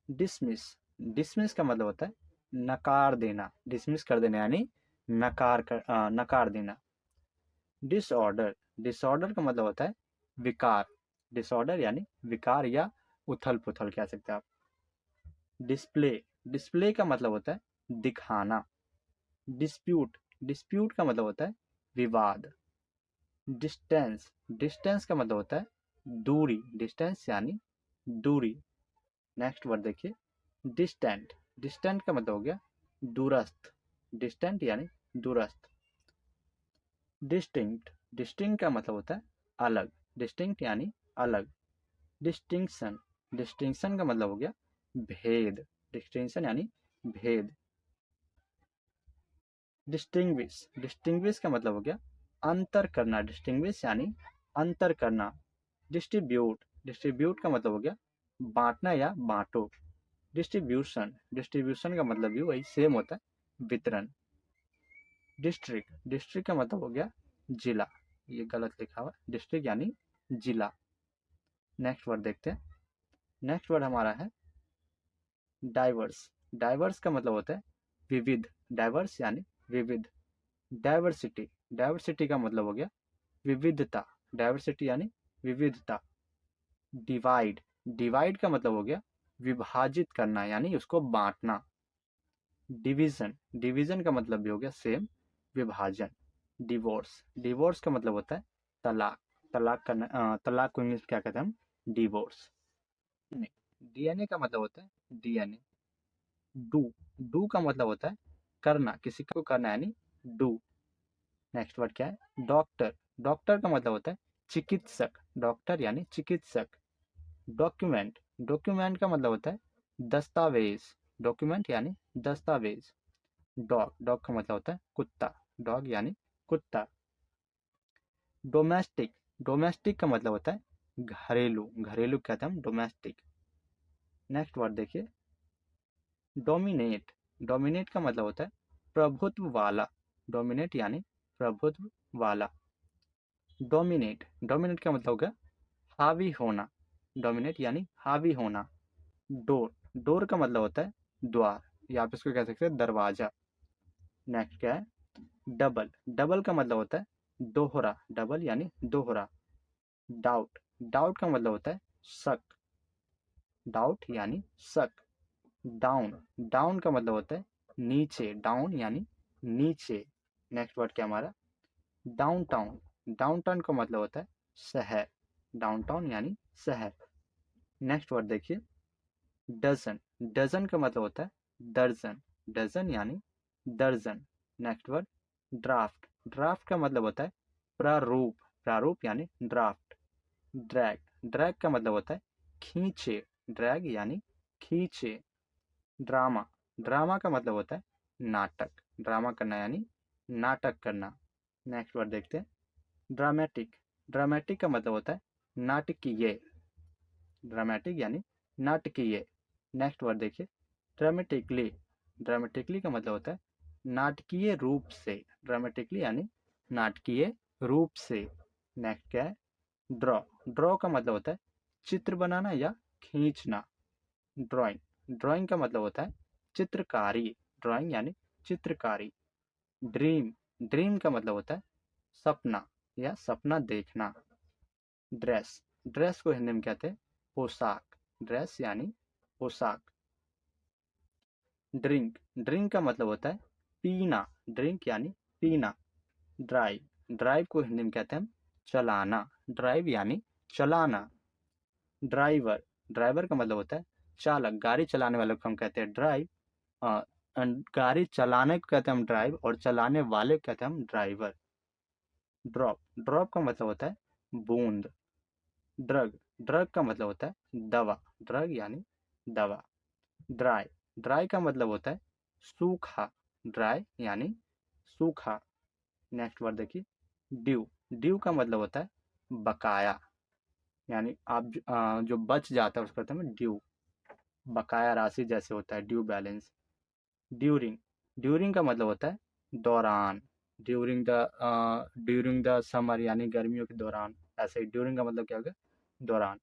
डिसमिस, डिसमिस का मतलब होता है नकार देना, डिसमिस कर देना यानी नकार देना। डिसऑर्डर, डिसऑर्डर का मतलब होता है विकार, डिसऑर्डर यानी विकार या उथल पुथल कह सकते हैं आप। डिस्प्ले, डिस्प्ले का मतलब होता है दिखाना। डिस्प्यूट, डिस्प्यूट का मतलब होता है विवाद। डिस्टेंस, डिस्टेंस का मतलब होता है दूरी, डिस्टेंस यानी दूरी। नेक्स्ट वर्ड देखिए, डिस्टेंट, डिस्टेंट का मतलब हो गया दूरस्थ, डिस्टेंट यानी दूरस्थ। डिस्टिंक्ट, डिस्टिंक्ट का मतलब होता है अलग, डिस्टिंक्ट यानी अलग। डिस्टिंक्शन, डिस्टिंक्शन का मतलब हो गया भेद, डिस्टिंक्शन यानी भेद। डिस्टिंग्विश, डिस्टिंग्विश का मतलब हो गया अंतर करना, डिस्टिंग्विश यानी अंतर करना। डिस्ट्रीब्यूट, डिस्ट्रीब्यूट का मतलब हो गया बांटना या बांटो। डिस्ट्रीब्यूशन, डिस्ट्रीब्यूशन का मतलब भी वही सेम होता है वितरण। डिस्ट्रिक्ट, डिस्ट्रिक्ट का मतलब हो गया जिला, ये गलत लिखा हुआ, डिस्ट्रिक्ट यानी जिला। नेक्स्ट वर्ड देखते हैं, नेक्स्ट वर्ड हमारा है डाइवर्स, डाइवर्स का मतलब होता है विविध, डाइवर्स यानी विविध। डाइवर्सिटी, डाइवर्सिटी का मतलब हो गया विविधता, डाइवर्सिटी यानी विविधता। डिवाइड, डिवाइड का मतलब हो गया विभाजित करना यानी उसको बांटना। डिवीजन, डिवीजन का मतलब भी हो गया सेम विभाजन। डिवोर्स, डिवोर्स का मतलब होता है तलाक, तलाक करना, तलाक को इंग्लिश क्या कहते हैं हम डिवोर्स। डीएनए का मतलब होता है डीएनए। डू, डू का मतलब होता है करना, किसी को करना यानी डू। नेक्स्ट वर्ड क्या है डॉक्टर, डॉक्टर का मतलब होता है चिकित्सक, डॉक्टर यानी चिकित्सक। डॉक्यूमेंट, डॉक्यूमेंट का मतलब होता है दस्तावेज, डॉक्यूमेंट यानी दस्तावेज। डॉग, डॉग का मतलब होता है कुत्ता, डॉग यानी कुत्ता। डोमेस्टिक, डोमेस्टिक का मतलब होता है घरेलू, घरेलू कहते हैं हम डोमेस्टिक। नेक्स्ट वर्ड देखिए डोमिनेट। डोमिनेट का मतलब होता है प्रभुत्व वाला, डोमिनेट यानी प्रभुत्व वाला। डोमिनेट, डोमिनेट का मतलब हो गया हावी होना, डोमिनेट यानी हावी होना। डोर, डोर का मतलब होता है द्वार, या आप इसको कह सकते हैं दरवाजा। नेक्स्ट क्या है डबल, डबल का मतलब होता है दोहरा, डबल यानी दोहरा। डाउट, डाउट का मतलब होता है शक, डाउट यानी शक। डाउन, डाउन का मतलब होता है नीचे, डाउन यानी नीचे। नेक्स्ट वर्ड क्या हमारा डाउनटाउन, डाउनटाउन का मतलब होता है शहर, डाउनटाउन यानी शहर। नेक्स्ट वर्ड देखिए डजन, डजन का मतलब होता है दर्जन, डजन यानी दर्जन। नेक्स्ट वर्ड ड्राफ्ट, ड्राफ्ट का मतलब होता है प्रारूप, प्रारूप यानी ड्राफ्ट। ड्रैग, ड्रैग का मतलब होता है खींचे, ड्रैग यानी खींचे। ड्रामा, ड्रामा का मतलब होता है नाटक, ड्रामा करना यानी नाटक करना। नेक्स्ट वर्ड देखते हैं ड्रामेटिक, ड्रामेटिक का मतलब होता है नाटकीय, ड्रामेटिक यानी नाटकीय। नेक्स्ट वर्ड देखिए ड्रामेटिकली, ड्रामेटिकली का मतलब होता है नाटकीय रूप से, ड्रामेटिकली यानी नाटकीय रूप से। नेक्स्ट क्या है ड्रॉ, ड्रॉ का मतलब होता है चित्र बनाना या खींचना। ड्राइंग, ड्राइंग का मतलब होता है चित्रकारी, ड्राइंग यानी चित्रकारी। ड्रीम, ड्रीम का मतलब होता है सपना या सपना देखना। ड्रेस, ड्रेस को हिंदी में कहते हैं पोशाक, ड्रेस यानी पोशाक। ड्रिंक, ड्रिंक का मतलब होता है पीना, ड्रिंक यानी पीना। ड्राइव, ड्राइव को हिंदी में कहते हैं हम चलाना, ड्राइव यानी चलाना। ड्राइवर, ड्राइवर का मतलब होता है चालक, गाड़ी चलाने वाले को हम कहते हैं ड्राइव। गाड़ी चलाने को कहते हैं हम ड्राइव, और चलाने वाले को कहते हैं हम ड्राइवर। ड्रॉप, ड्रॉप का मतलब होता है बूंद। ड्रग, ड्रग का मतलब होता है दवा, ड्रग यानी दवा। ड्राई, ड्राई का मतलब होता है सूखा, ड्राई यानी सूखा। नेक्स्ट वर्ड देखिए ड्यू, ड्यू का मतलब होता है बकाया, यानी आप जो बच जाता है उसको कहते हैं ड्यू, बकाया राशि जैसे होता है ड्यू बैलेंस। ड्यूरिंग, ड्यूरिंग का मतलब होता है दौरान, ड्यूरिंग द समर यानी गर्मियों के दौरान, ऐसे ही ड्यूरिंग का मतलब क्या होगा दौरान।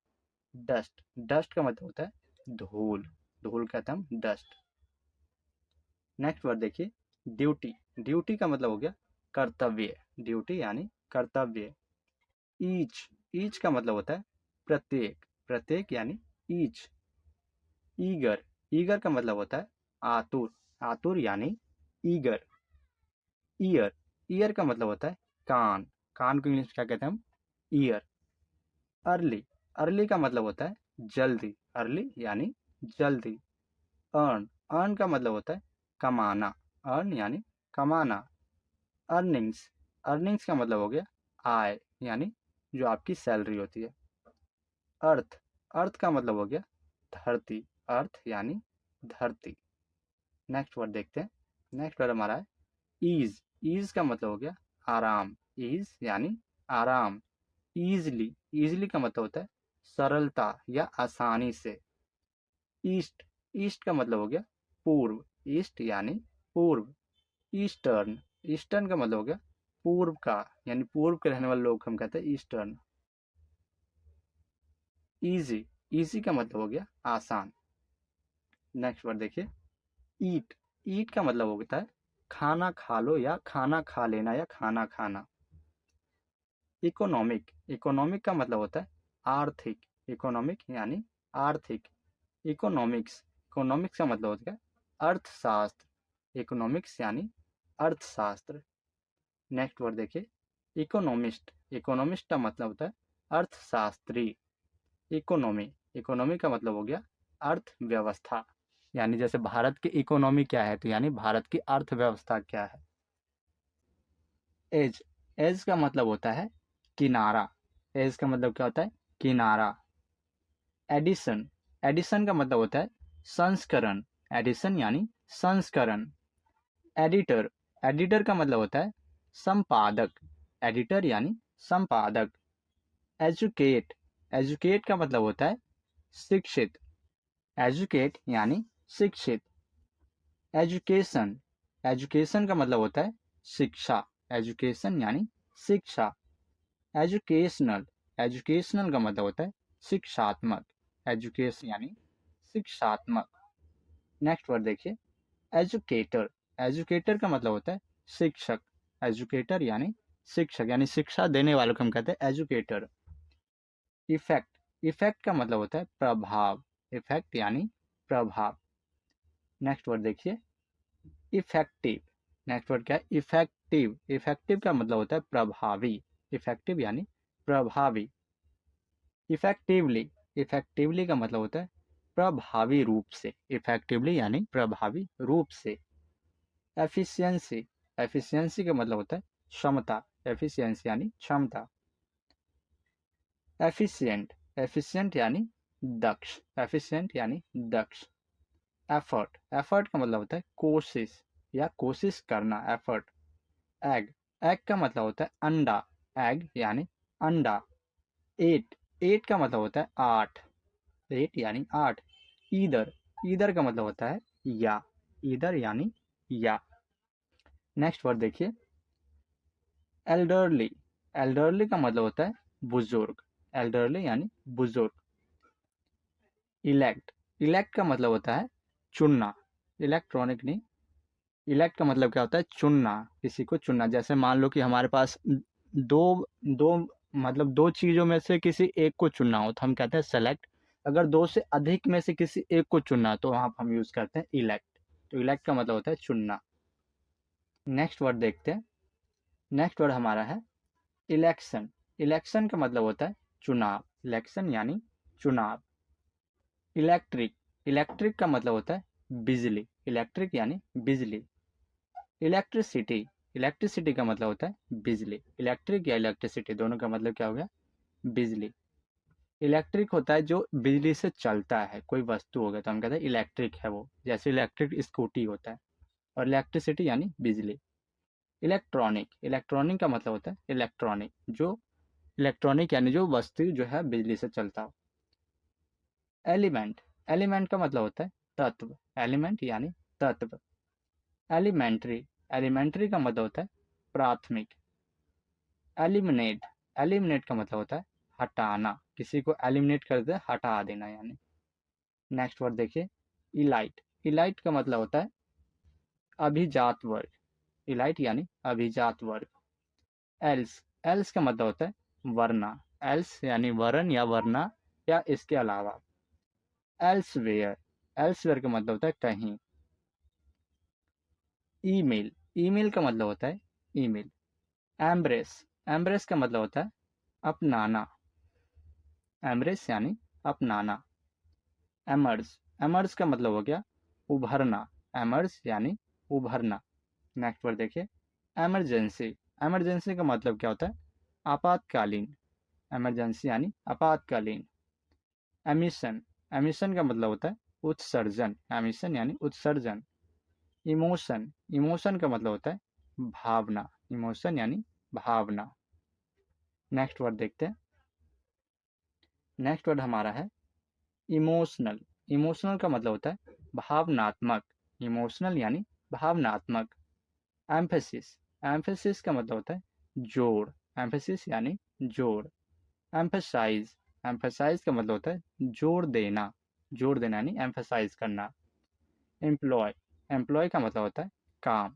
डस्ट, डस्ट का मतलब होता है धूल, धूल कहते हैं हम डस्ट। नेक्स्ट वर्ड देखिए ड्यूटी, ड्यूटी का मतलब हो गया कर्तव्य, ड्यूटी यानी कर्तव्य। ईच, ईच का मतलब होता है प्रत्येक, प्रत्येक यानी ईच। ईगर, ईगर का मतलब होता है आतुर, आतुर यानी ईगर। ईयर, ईयर का मतलब होता है कान, कान को इंग्लिश में क्या कहते हैं हम ईयर। अर्ली, अर्ली का मतलब होता है जल्दी, अर्ली यानी जल्दी। अर्न, अर्न का मतलब होता है कमाना, अर्न यानी कमाना। अर्निंग्स, अर्निंग्स का मतलब हो गया आय, यानी जो आपकी सैलरी होती है। अर्थ, अर्थ का मतलब हो गया धरती, अर्थ यानी धरती। नेक्स्ट वर्ड देखते हैं, नेक्स्ट वर्ड हमारा है ईज, ईज का मतलब हो गया आराम, ईज यानी आराम। ईजली, ईजली का मतलब होता है सरलता या आसानी से। ईस्ट, ईस्ट का मतलब हो गया पूर्व, ईस्ट यानी पूर्व। ईस्टर्न, ईस्टर्न का मतलब हो गया पूर्व का, यानी पूर्व के रहने वाले लोग हम कहते हैं ईस्टर्न। इजी, इजी का मतलब हो गया आसान। नेक्स्ट वर्ड देखिए ईट, ईट का मतलब होता है खाना खा लो या खाना खा लेना या खाना खाना। इकोनॉमिक, इकोनॉमिक का मतलब होता है आर्थिक, इकोनॉमिक यानी आर्थिक। इकोनॉमिक्स, इकोनॉमिक्स का मतलब होता है अर्थशास्त्र, इकोनॉमिक्स यानी अर्थशास्त्र। नेक्स्ट वर्ड देखिए इकोनॉमिस्ट, इकोनॉमिस्ट का मतलब होता है अर्थशास्त्री। इकोनॉमी, इकोनॉमी का मतलब हो गया अर्थव्यवस्था, यानी जैसे भारत की इकोनॉमी क्या है तो यानी भारत की अर्थव्यवस्था क्या है। एज, एज का मतलब होता है किनारा, एज का मतलब क्या होता है किनारा। एडिशन, एडिशन का मतलब होता है संस्करण, एडिशन यानी संस्करण। एडिटर, एडिटर का मतलब होता है संपादक, एडिटर यानी संपादक। एजुकेट, एजुकेट का मतलब होता है शिक्षित, एजुकेट यानी शिक्षित। एजुकेशन, एजुकेशन का मतलब होता है शिक्षा, एजुकेशन यानी शिक्षा। एजुकेशनल, एजुकेशनल का मतलब होता है शिक्षात्मक, एजुकेशन यानी शिक्षात्मक। नेक्स्ट वर्ड देखिए, एजुकेटर, एजुकेटर का मतलब होता है शिक्षक, एजुकेटर यानी शिक्षक यानी शिक्षा देने वालों को हम कहते हैं एजुकेटर। इफेक्ट, इफेक्ट का मतलब होता है प्रभाव, इफेक्ट यानी प्रभाव। नेक्स्ट वर्ड देखिए, इफेक्टिव, नेक्स्ट वर्ड क्या है, इफेक्टिव, इफेक्टिव का मतलब होता है प्रभावी, इफेक्टिव यानी प्रभावी। इफेक्टिवली, इफेक्टिवली का मतलब होता है प्रभावी रूप से, इफेक्टिवली यानी प्रभावी रूप से। एफिशिएंसी, एफिशिएंसी का मतलब होता है क्षमता, एफिशिएंसी यानी क्षमता। एफिशिएंट, एफिशिएंट यानी दक्ष, एफिशिएंट यानी दक्ष। एफर्ट, एफर्ट का मतलब होता है कोशिश या कोशिश करना, एफर्ट। एग, एग का मतलब होता है अंडा, एग यानी अंडा। एट, एट का मतलब होता है आठ, एट यानी आठ। ईदर, ईदर का मतलब होता है या, ईदर यानी या। नेक्स्ट वर्ड देखिए, एल्डरली, एल्डरली का मतलब होता है बुजुर्ग, एल्डरली यानी बुजुर्ग। इलेक्ट, इलेक्ट का मतलब होता है चुनना, इलेक्ट्रॉनिक नहीं, इलेक्ट का मतलब क्या होता है चुनना, किसी को चुनना। जैसे मान लो कि हमारे पास दो दो मतलब दो चीज़ों में से किसी एक को चुनना हो तो हम कहते हैं सेलेक्ट। अगर दो से अधिक में से किसी एक को चुनना तो वहाँ हम यूज़ करते हैं इलेक्ट। तो इलेक्ट का मतलब होता है चुनना। नेक्स्ट वर्ड देखते हैं, नेक्स्ट वर्ड हमारा है इलेक्शन, इलेक्शन का मतलब होता है चुनाव, इलेक्शन यानी चुनाव। इलेक्ट्रिक, इलेक्ट्रिक का मतलब होता है बिजली, इलेक्ट्रिक यानी बिजली। इलेक्ट्रिसिटी, इलेक्ट्रिसिटी का मतलब होता है बिजली, इलेक्ट्रिक या इलेक्ट्रिसिटी दोनों का मतलब क्या हो गया, बिजली। इलेक्ट्रिक होता है जो बिजली से चलता है, कोई वस्तु हो गया तो हम कहते हैं इलेक्ट्रिक है वो, जैसे इलेक्ट्रिक स्कूटी होता है। और इलेक्ट्रिसिटी यानी बिजली। इलेक्ट्रॉनिक, इलेक्ट्रॉनिक का मतलब होता है इलेक्ट्रॉनिक, जो इलेक्ट्रॉनिक यानी जो वस्तु जो है बिजली से चलता हो। एलिमेंट, एलिमेंट का मतलब होता है तत्व, एलिमेंट यानी तत्व। एलिमेंट्री, एलिमेंट्री का मतलब होता है प्राथमिक। एलिमिनेट, एलिमिनेट का मतलब होता है हटाना, किसी को एलिमिनेट कर दे, हटा देना यानी। नेक्स्ट वर्ड देखिए, इलाइट, इलाइट का मतलब होता है अभिजात वर्ग, इलाइट यानी अभिजात वर्ग। एल्स, एल्स का मतलब होता है वरना, एल्स यानी वरन या वरना या इसके अलावा। एल्सवेयर, एल्सवेयर का मतलब होता है कहीं। ईमेल, ईमेल का मतलब होता है ईमेल। एम्ब्रेस, एम्ब्रेस का मतलब होता है अपनाना, एम्ब्रेस यानी अपनाना। एमर्ज, एमर्ज का मतलब हो गया उभरना, एमर्ज यानी उभरना। नेक्स्ट वर्ड देखिए, एमरजेंसी, एमरजेंसी का मतलब क्या होता है आपातकालीन, एमरजेंसी यानी आपातकालीन। एमिशन, एमिशन का मतलब होता है उत्सर्जन, एमिशन यानी उत्सर्जन। इमोशन, इमोशन का मतलब होता है भावना, इमोशन यानी भावना। नेक्स्ट वर्ड देखते हैं, नेक्स्ट वर्ड हमारा है इमोशनल, इमोशनल का मतलब होता है भावनात्मक, इमोशनल यानी भावनात्मक। एम्फेसिस, एम्फेसिस का मतलब होता है जोड़, एम्फेसिस यानी जोड़। एम्फेसाइज, एम्फेसाइज का मतलब होता है जोर देना, जोर देना यानी एम्फेसाइज करना। एम्प्लॉय, एम्प्लॉय का मतलब होता है काम।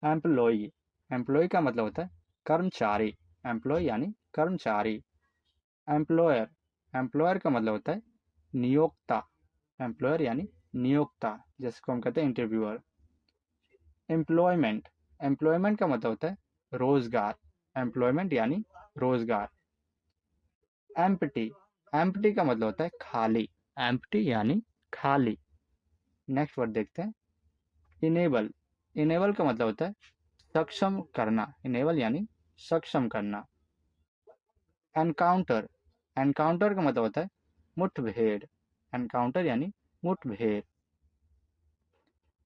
एम्प्लॉई, एम्प्लॉय का मतलब होता है कर्मचारी, एम्प्लॉय यानी कर्मचारी। एम्प्लॉयर, एम्प्लॉयर का मतलब होता है नियोक्ता, एम्प्लॉयर यानी नियोक्ता, जैसे को हम कहते हैं इंटरव्यूअर। एम्प्लॉयमेंट, एम्प्लॉयमेंट का मतलब होता है रोजगार, एम्प्लॉयमेंट यानी रोजगार। एम्प्टी, एम्प्टी का मतलब होता है खाली, एम्प्टी यानी खाली। नेक्स्ट वर्ड देखते हैं, इनेबल, इनेबल का मतलब होता है सक्षम करना, इनेबल यानी सक्षम करना। एनकाउंटर, एनकाउंटर का मतलब होता है मुठभेड़, एनकाउंटर यानी मुठभेड़।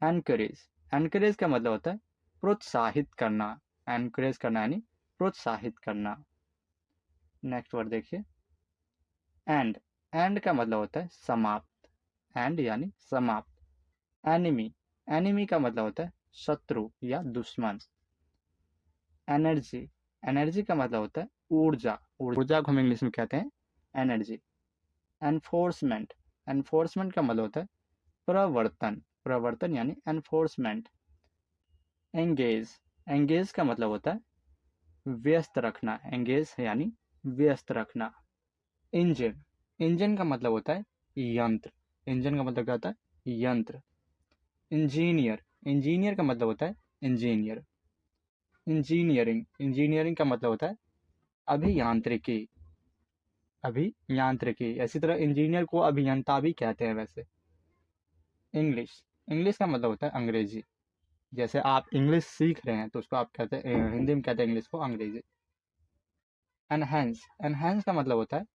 एनकरेज, एनकरेज का मतलब होता है प्रोत्साहित करना, एनकरेज करना यानी प्रोत्साहित करना। नेक्स्ट वर्ड देखिए, एंड, एंड का मतलब होता है समाप्त, एंड यानी समाप्त। एनिमी, एनिमी का मतलब होता है शत्रु या दुश्मन। एनर्जी, एनर्जी का मतलब होता है ऊर्जा, ऊर्जा को हम इंग्लिश में कहते हैं एनर्जी। एनफोर्समेंट, एनफोर्समेंट का मतलब होता है प्रवर्तन, प्रवर्तन यानी एनफोर्समेंट। एंगेज, एंगेज का मतलब होता है व्यस्त रखना, एंगेज यानी व्यस्त रखना। इंजन, इंजन का मतलब होता है यंत्र, इंजन का मतलब क्या होता है यंत्र। इंजीनियर, इंजीनियर का मतलब होता है इंजीनियर। इंजीनियरिंग, इंजीनियरिंग का मतलब होता है अभियांत्रिकी, अभियांत्रिकी। इसी तरह इंजीनियर को अभियंता भी कहते हैं वैसे। इंग्लिश, इंग्लिश का मतलब होता है अंग्रेजी। जैसे आप इंग्लिश सीख रहे हैं तो उसको आप कहते हैं, हिंदी में कहते हैं इंग्लिश को अंग्रेजी। एनहेंस, एनहेंस का मतलब होता है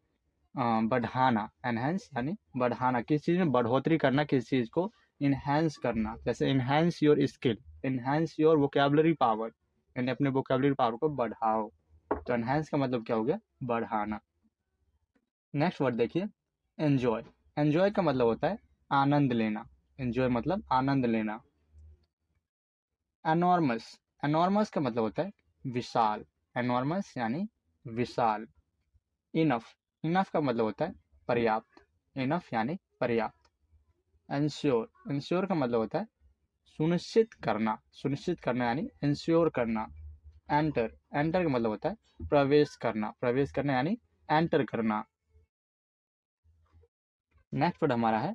बढ़ाना, एनहेंस यानी बढ़ाना, किसी चीज़ में बढ़ोतरी करना, किसी चीज़ को इनहेंस करना। जैसे enhance your skill, enhance your vocabulary power, यानी अपने वोकेबलरी पावर को बढ़ाओ। तो एनहेंस का मतलब क्या हो गया, बढ़ाना। नेक्स्ट वर्ड देखिए, एंजॉय, एंजॉय का मतलब होता है आनंद लेना, एंजॉय मतलब आनंद लेना। एनॉर्मस, एनॉर्मस का मतलब होता है विशाल, एनॉर्मस यानी विशाल। इनफ, इनफ का मतलब होता है पर्याप्त, इनफ यानी पर्याप्त। इंश्योर, इंश्योर का मतलब होता है सुनिश्चित करना, सुनिश्चित करना यानी इंश्योर करना। एंटर, एंटर का मतलब होता है प्रवेश करना, प्रवेश करना यानी एंटर करना। नेक्स्ट वर्ड हमारा है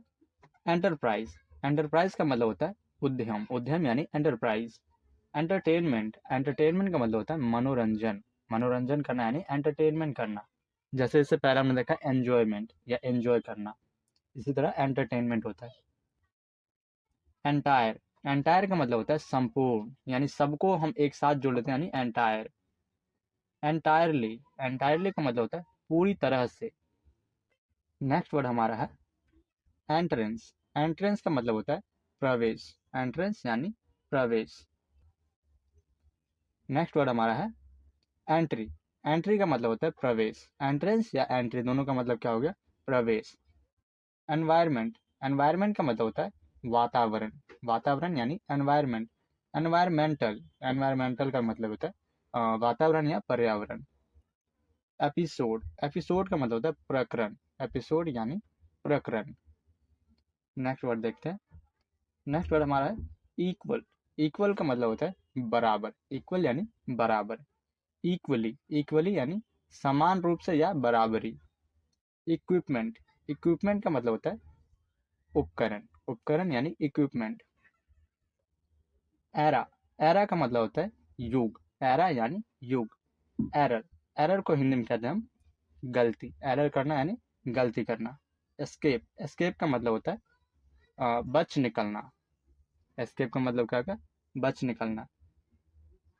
एंटरप्राइज, एंटरप्राइज का मतलब होता है उद्यम, उद्यम यानी एंटरप्राइज। एंटरटेनमेंट, एंटरटेनमेंट का मतलब होता है मनोरंजन, मनोरंजन करना यानी एंटरटेनमेंट करना। जैसे इससे पहले हमने देखा एंजॉयमेंट या एंजॉय करना, इसी तरह एंटरटेनमेंट होता है। एंटायर, एंटायर का मतलब होता है संपूर्ण, यानी सबको हम एक साथ जोड़ लेते हैं यानी एंटायर। एंटायरली, एंटायरली का मतलब होता है पूरी तरह से। नेक्स्ट वर्ड हमारा है एंट्रेंस, एंट्रेंस का मतलब होता है प्रवेश, एंट्रेंस यानी प्रवेश। नेक्स्ट वर्ड हमारा है एंट्री, एंट्री का मतलब होता है प्रवेश, एंट्रेंस या एंट्री दोनों का मतलब क्या हो गया, प्रवेश। एनवायरमेंट, एनवायरमेंट का मतलब होता है वातावरण, वातावरण यानी एनवायरमेंट। एनवायरमेंटल, एनवायरमेंटल का मतलब होता है वातावरण या पर्यावरण। एपिसोड, एपिसोड का मतलब होता है प्रकरण, एपिसोड यानी प्रकरण। नेक्स्ट वर्ड देखते हैं, नेक्स्ट वर्ड हमारा है इक्वल, इक्वल का मतलब होता है बराबर, इक्वल यानी बराबर। इक्वली, इक्वली यानी समान रूप से या बराबरी। इक्विपमेंट, इक्विपमेंट का मतलब होता है उपकरण, उपकरण यानी इक्विपमेंट। एरा, एरा का मतलब होता है युग, एरा यानी युग। एरर, एरर को हिंदी में कहते हैं हम गलती, एरर करना यानी गलती करना। एस्केप, एस्केप का मतलब होता है बच निकलना, एस्केप का मतलब क्या होगा, बच निकलना।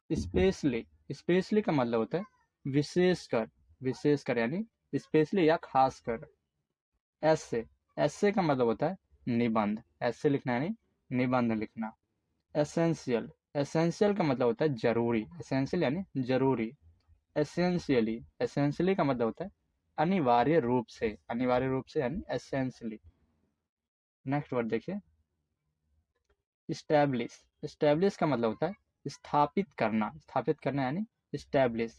स्पेशली, स्पेशली का मतलब होता है विशेषकर, विशेषकर यानी स्पेशली या खासकर। ऐसे, ऐसे का मतलब होता है निबंध, ऐसे लिखना यानी निबंध लिखना। एसेंशियल, एसेंशियल का मतलब होता है जरूरी, एसेंशियल यानी जरूरी। एसेंशियली, एसेंशियली का मतलब होता है अनिवार्य रूप से, अनिवार्य रूप से यानी एसेंशियली। नेक्स्ट वर्ड देखिए, इस्टेब्लिश, इस्टेब्लिश का मतलब होता है स्थापित करना, स्थापित करना यानी इस्टेब्लिश।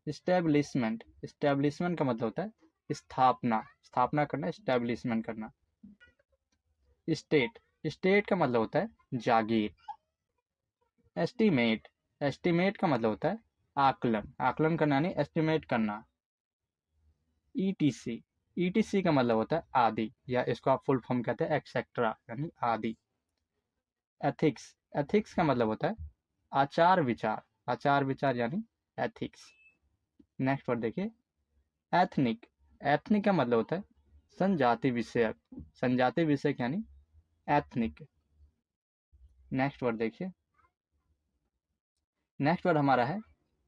इस्टेब्लिशमेंट, इस्टेब्लिशमेंट का मतलब होता है स्थापना, स्थापना करना, इस्टेब्लिशमेंट करना। स्टेट, स्टेट का मतलब होता है जागीर। एस्टीमेट, एस्टीमेट का मतलब होता है आकलन, आकलन करना यानी एस्टीमेट करना। ईटीसी, ईटीसी का मतलब होता है आदि, या इसको आप फुल फॉर्म कहते हैं एक्सेट्रा यानी आदि। एथिक्स, एथिक्स का मतलब होता है आचार विचार, आचार विचार यानी एथिक्स। नेक्स्ट वर्ड देखिए, एथनिक, एथनिक का मतलब होता है संजाति विषयक, संजाति विषयक यानी एथनिक। नेक्स्ट वर्ड देखिए, नेक्स्ट वर्ड हमारा है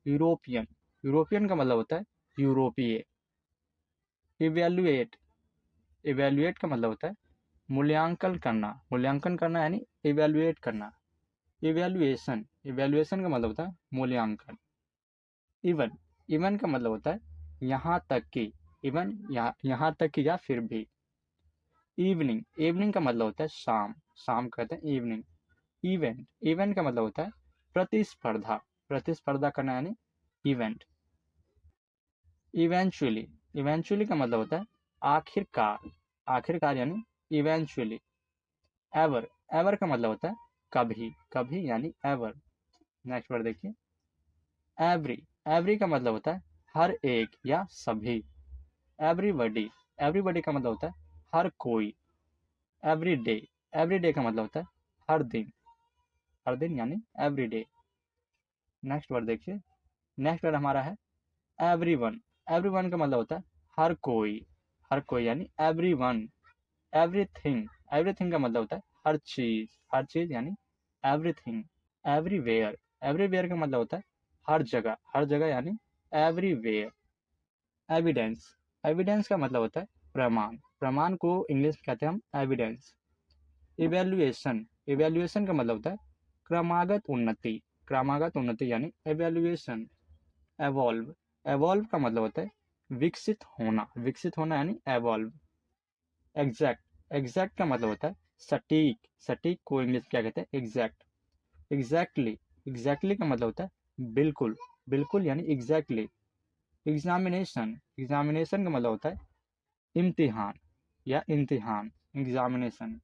यूरोपियन, यूरोपियन का मतलब होता है यूरोपीय। इवेल्युएट, इवेल्युएट का मतलब होता है मूल्यांकन करना, मूल्यांकन करना यानी इवेल्युएट करना। इवेल्युएशन, इवेल्युएशन का मतलब होता है मूल्यांकन। इवन, इवन का मतलब होता है यहाँ तक कि, इवन यहाँ तक कि या फिर भी। इवनिंग, इवनिंग का मतलब होता है शाम, शाम कहते हैं इवनिंग। इवेंट, इवेंट का मतलब होता है प्रतिस्पर्धा, प्रतिस्पर्धा करना यानी इवेंट। इवेंचुअली, इवेंचुअली का मतलब होता है आखिरकार, आखिरकार यानी इवेंचुअली। एवर, एवर का मतलब होता है कभी, कभी यानी एवर। नेक्स्ट वर्ड देखिए, एवरी, एवरी का मतलब होता है हर एक या सभी। एवरीबडी, एवरीबडी का मतलब होता है हर कोई। एवरी डे, एवरी डे का मतलब होता है हर दिन, हर दिन यानी एवरी डे। नेक्स्ट वर्ड देखिए, नेक्स्ट वर्ड हमारा है एवरीवन, एवरीवन का मतलब होता है हर कोई, हर कोई यानी एवरीवन। एवरीथिंग, एवरीथिंग का मतलब होता है हर चीज, हर चीज यानी एवरीथिंग। एवरीवेयर, एवरीवेयर का मतलब होता है हर जगह, हर जगह यानी एवरीवेयर। एविडेंस, एविडेंस का मतलब होता है प्रमाण, प्रमाण को इंग्लिश में कहते हैं हम एविडेंस। इवेल्युएशन, इवेल्युएशन का मतलब होता है क्रमागत उन्नति, क्रमागत उन्नति यानी एवेल्युएशन। एवॉल्व, एवॉल्व का मतलब होता है विकसित होना, विकसित होना यानी एवॉल्व। एग्जैक्ट, एग्जैक्ट का मतलब होता है सटीक, सटीक को इंग्लिश क्या कहते हैं एग्जैक्ट। एग्जैक्टली, एग्जैक्टली का मतलब होता है बिल्कुल, बिल्कुल यानी एग्जैक्टली। एग्जामिनेशन, एग्जामिनेशन का मतलब होता है इम्तिहान या इम्तिहान, एग्जामिनेशन।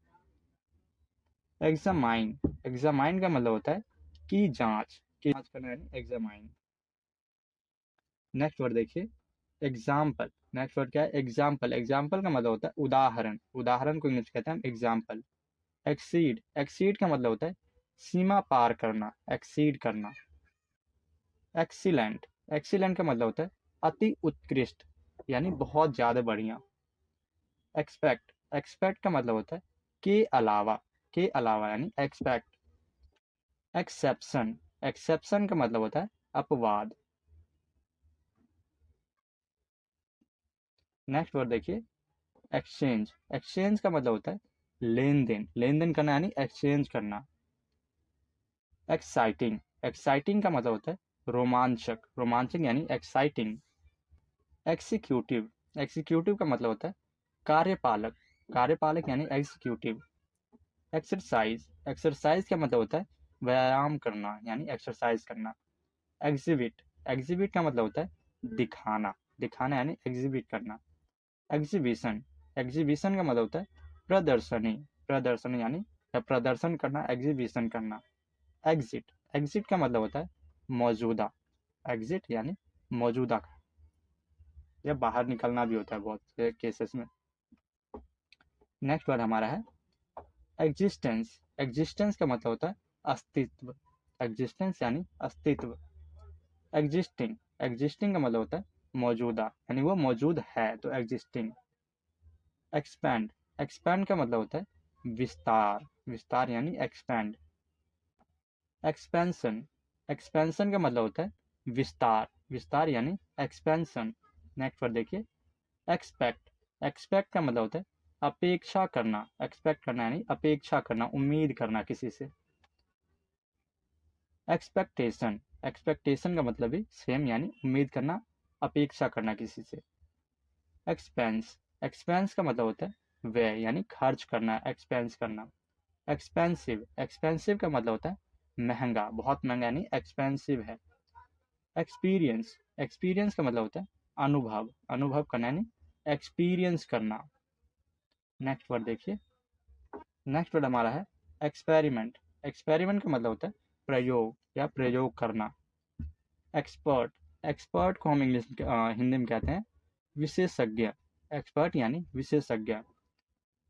एग्जामाइन, एग्जामाइन का मतलब होता है की जांच, की जांच करना यानी एग्जामाइन। नेक्स्ट वर्ड देखिए, एग्जाम्पल, नेक्स्ट वर्ड क्या है एग्जाम्पल, एग्जाम्पल का मतलब होता है उदाहरण, उदाहरण को इंग्लिश कहते हैं हम एग्जाम्पल। एक्सीड, एक्सीड का मतलब होता है सीमा पार करना, एक्सीड करना। एक्सीलेंट, एक्सीलेंट का मतलब होता है अति उत्कृष्ट यानी बहुत ज्यादा बढ़िया। एक्सपेक्ट, एक्सपेक्ट का मतलब होता है के अलावा, के अलावा यानी एक्सपेक्ट। एक्सेप्शन, एक्सेप्शन का मतलब होता है अपवाद। नेक्स्ट वर्ड देखिए, एक्सचेंज, एक्सचेंज का मतलब होता है लेन देन, लेन देन करना यानी एक्सचेंज करना। एक्साइटिंग, एक्साइटिंग का मतलब होता है रोमांचक, रोमांचक यानी एक्साइटिंग। एक्सिक्यूटिव, एक्सिक्यूटिव का मतलब होता है कार्यपालक, कार्यपालक यानी एग्जीक्यूटिव। एक्सरसाइज, एक्सरसाइज का मतलब होता है व्यायाम करना यानी एक्सरसाइज करना। एग्जिबिट, एग्जिबिट का मतलब होता है दिखाना, दिखाना यानी एग्जिबिट करना। एग्जीबिशन, एग्जीबिशन का मतलब होता है प्रदर्शनी, प्रदर्शनी यानी प्रदर्शन करना, एग्जीबिशन करना। एग्जिट, एग्जिट का मतलब होता है मौजूदा, एग्जिट यानी मौजूदा, या बाहर निकलना भी होता है बहुत से केसेस में। नेक्स्ट वर्ड हमारा है एग्जिस्टेंस, एग्जिस्टेंस का मतलब होता है अस्तित्व, एग्जिस्टेंस यानी अस्तित्व। एग्जिस्टिंग, एग्जिस्टिंग का मतलब होता है मौजूदा यानी वो मौजूद है तो एग्जिस्टिंग। एक्सपैंड, एक्सपैंड का मतलब होता है विस्तार, विस्तार यानी एक्सपैंड। एक्सपेंशन, एक्सपेंशन का मतलब होता है विस्तार, विस्तार यानी एक्सपेंशन। नेक्स्ट पर देखिए, एक्सपेक्ट, एक्सपेक्ट का मतलब होता है अपेक्षा करना, एक्सपेक्ट करना यानी अपेक्षा करना, उम्मीद करना किसी से। एक्सपेक्टेशन, एक्सपेक्टेशन का मतलब भी सेम यानी उम्मीद करना, अपेक्षा करना किसी से। एक्सपेंस, एक्सपेंस का मतलब होता है व्यय यानी खर्च करना, एक्सपेंस करना। एक्सपेंसिव, एक्सपेंसिव का मतलब होता है महंगा, बहुत महंगा यानी एक्सपेंसिव है। एक्सपीरियंस, एक्सपीरियंस का मतलब होता है अनुभव, अनुभव करना यानी एक्सपीरियंस करना। नेक्स्ट वर्ड देखिए, नेक्स्ट वर्ड हमारा है एक्सपेरिमेंट, एक्सपेरिमेंट का मतलब होता है प्रयोग या प्रयोग करना। एक्सपर्ट, एक्सपर्ट को हम इंग्लिश हिंदी में कहते हैं विशेषज्ञ, एक्सपर्ट यानी विशेषज्ञ।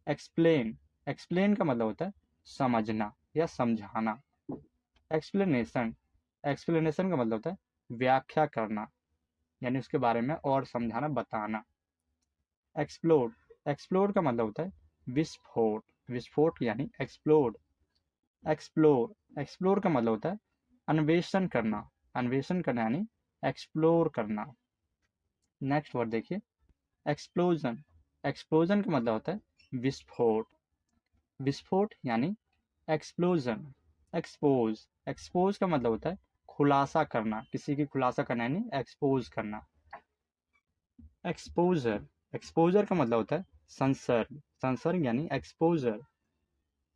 एक्सप्लेन, एक्सप्लेन का मतलब होता है समझना या समझाना। एक्सप्लेनेशन, एक्सप्लेनेशन का मतलब होता है व्याख्या करना यानी उसके बारे में और समझाना, बताना। एक्सप्लोड, एक्सप्लोड का मतलब होता है विस्फोट, विस्फोट यानी एक्सप्लोड। एक्सप्लोर, एक्सप्लोर का मतलब होता है अन्वेषण करना, अन्वेषण करना यानी एक्सप्लोर करना। नेक्स्ट वर्ड देखिए, एक्सप्लोजन, एक्सप्लोजन का मतलब होता है विस्फोट, विस्फोट यानी एक्सप्लोजन। एक्सपोज, एक्सपोज का मतलब होता है खुलासा करना, किसी की खुलासा करना यानी एक्सपोज करना। एक्सपोजर, एक्सपोजर का मतलब होता है संसर्ग, संसर्ग यानी एक्सपोजर।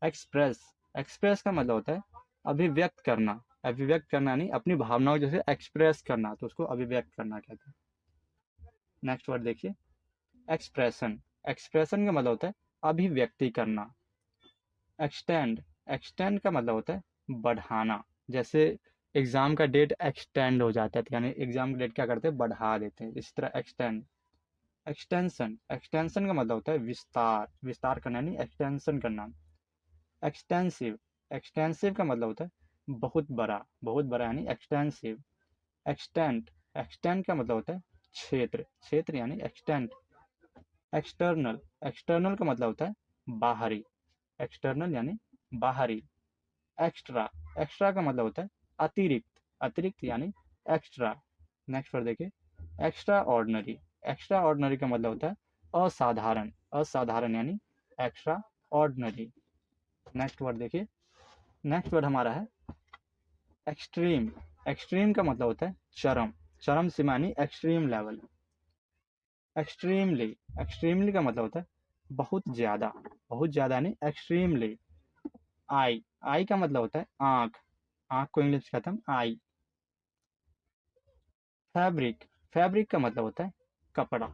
एक्सप्रेस, एक्सप्रेस का मतलब होता है अभिव्यक्त करना, अभिव्यक्त करना यानी अपनी भावनाओं जैसे एक्सप्रेस करना, तो उसको अभिव्यक्त करना कहते हैं। नेक्स्ट वर्ड देखिए, एक्सप्रेशन, एक्सप्रेशन का मतलब होता है अभिव्यक्ति करना। एक्सटेंड, एक्सटेंड का मतलब होता है बढ़ाना, जैसे एग्जाम का डेट एक्सटेंड हो जाता है, तो यानी एग्जाम का डेट क्या करते हैं, बढ़ा देते हैं, इस तरह एक्सटेंड। एक्सटेंशन, एक्सटेंशन का मतलब होता है विस्तार, विस्तार करना यानी एक्सटेंशन करना। एक्सटेंसिव, एक्सटेंसिव का मतलब होता है बहुत बड़ा, बहुत बड़ा यानी एक्सटेंसिव। एक्सटेंट, एक्सटेंट का मतलब होता है क्षेत्र, क्षेत्र यानी एक्सटेंट। एक्सटर्नल, एक्सटर्नल का मतलब होता है बाहरी, एक्सटर्नल यानी बाहरी। एक्स्ट्रा, एक्स्ट्रा का मतलब होता है अतिरिक्त, अतिरिक्त यानी एक्स्ट्रा। नेक्स्ट पर देखिए, एक्स्ट्रा ऑर्डनरी, एक्स्ट्रा ऑर्डनरी का मतलब होता है असाधारण, असाधारण यानी एक्स्ट्रा ऑर्डनरी। नेक्स्ट वर्ड देखिए, नेक्स्ट वर्ड हमारा है एक्सट्रीम, एक्सट्रीम का मतलब होता है चरम, चरम सीमा यानी एक्सट्रीम लेवल। एक्सट्रीमली, एक्सट्रीमली का मतलब होता है बहुत ज़्यादा, बहुत ज़्यादा यानी एक्सट्रीमली। आई, आई का मतलब होता है आँख, आँख को इंग्लिश में कहते हैं आई। फैब्रिक, फैब्रिक का मतलब होता है कपड़ा,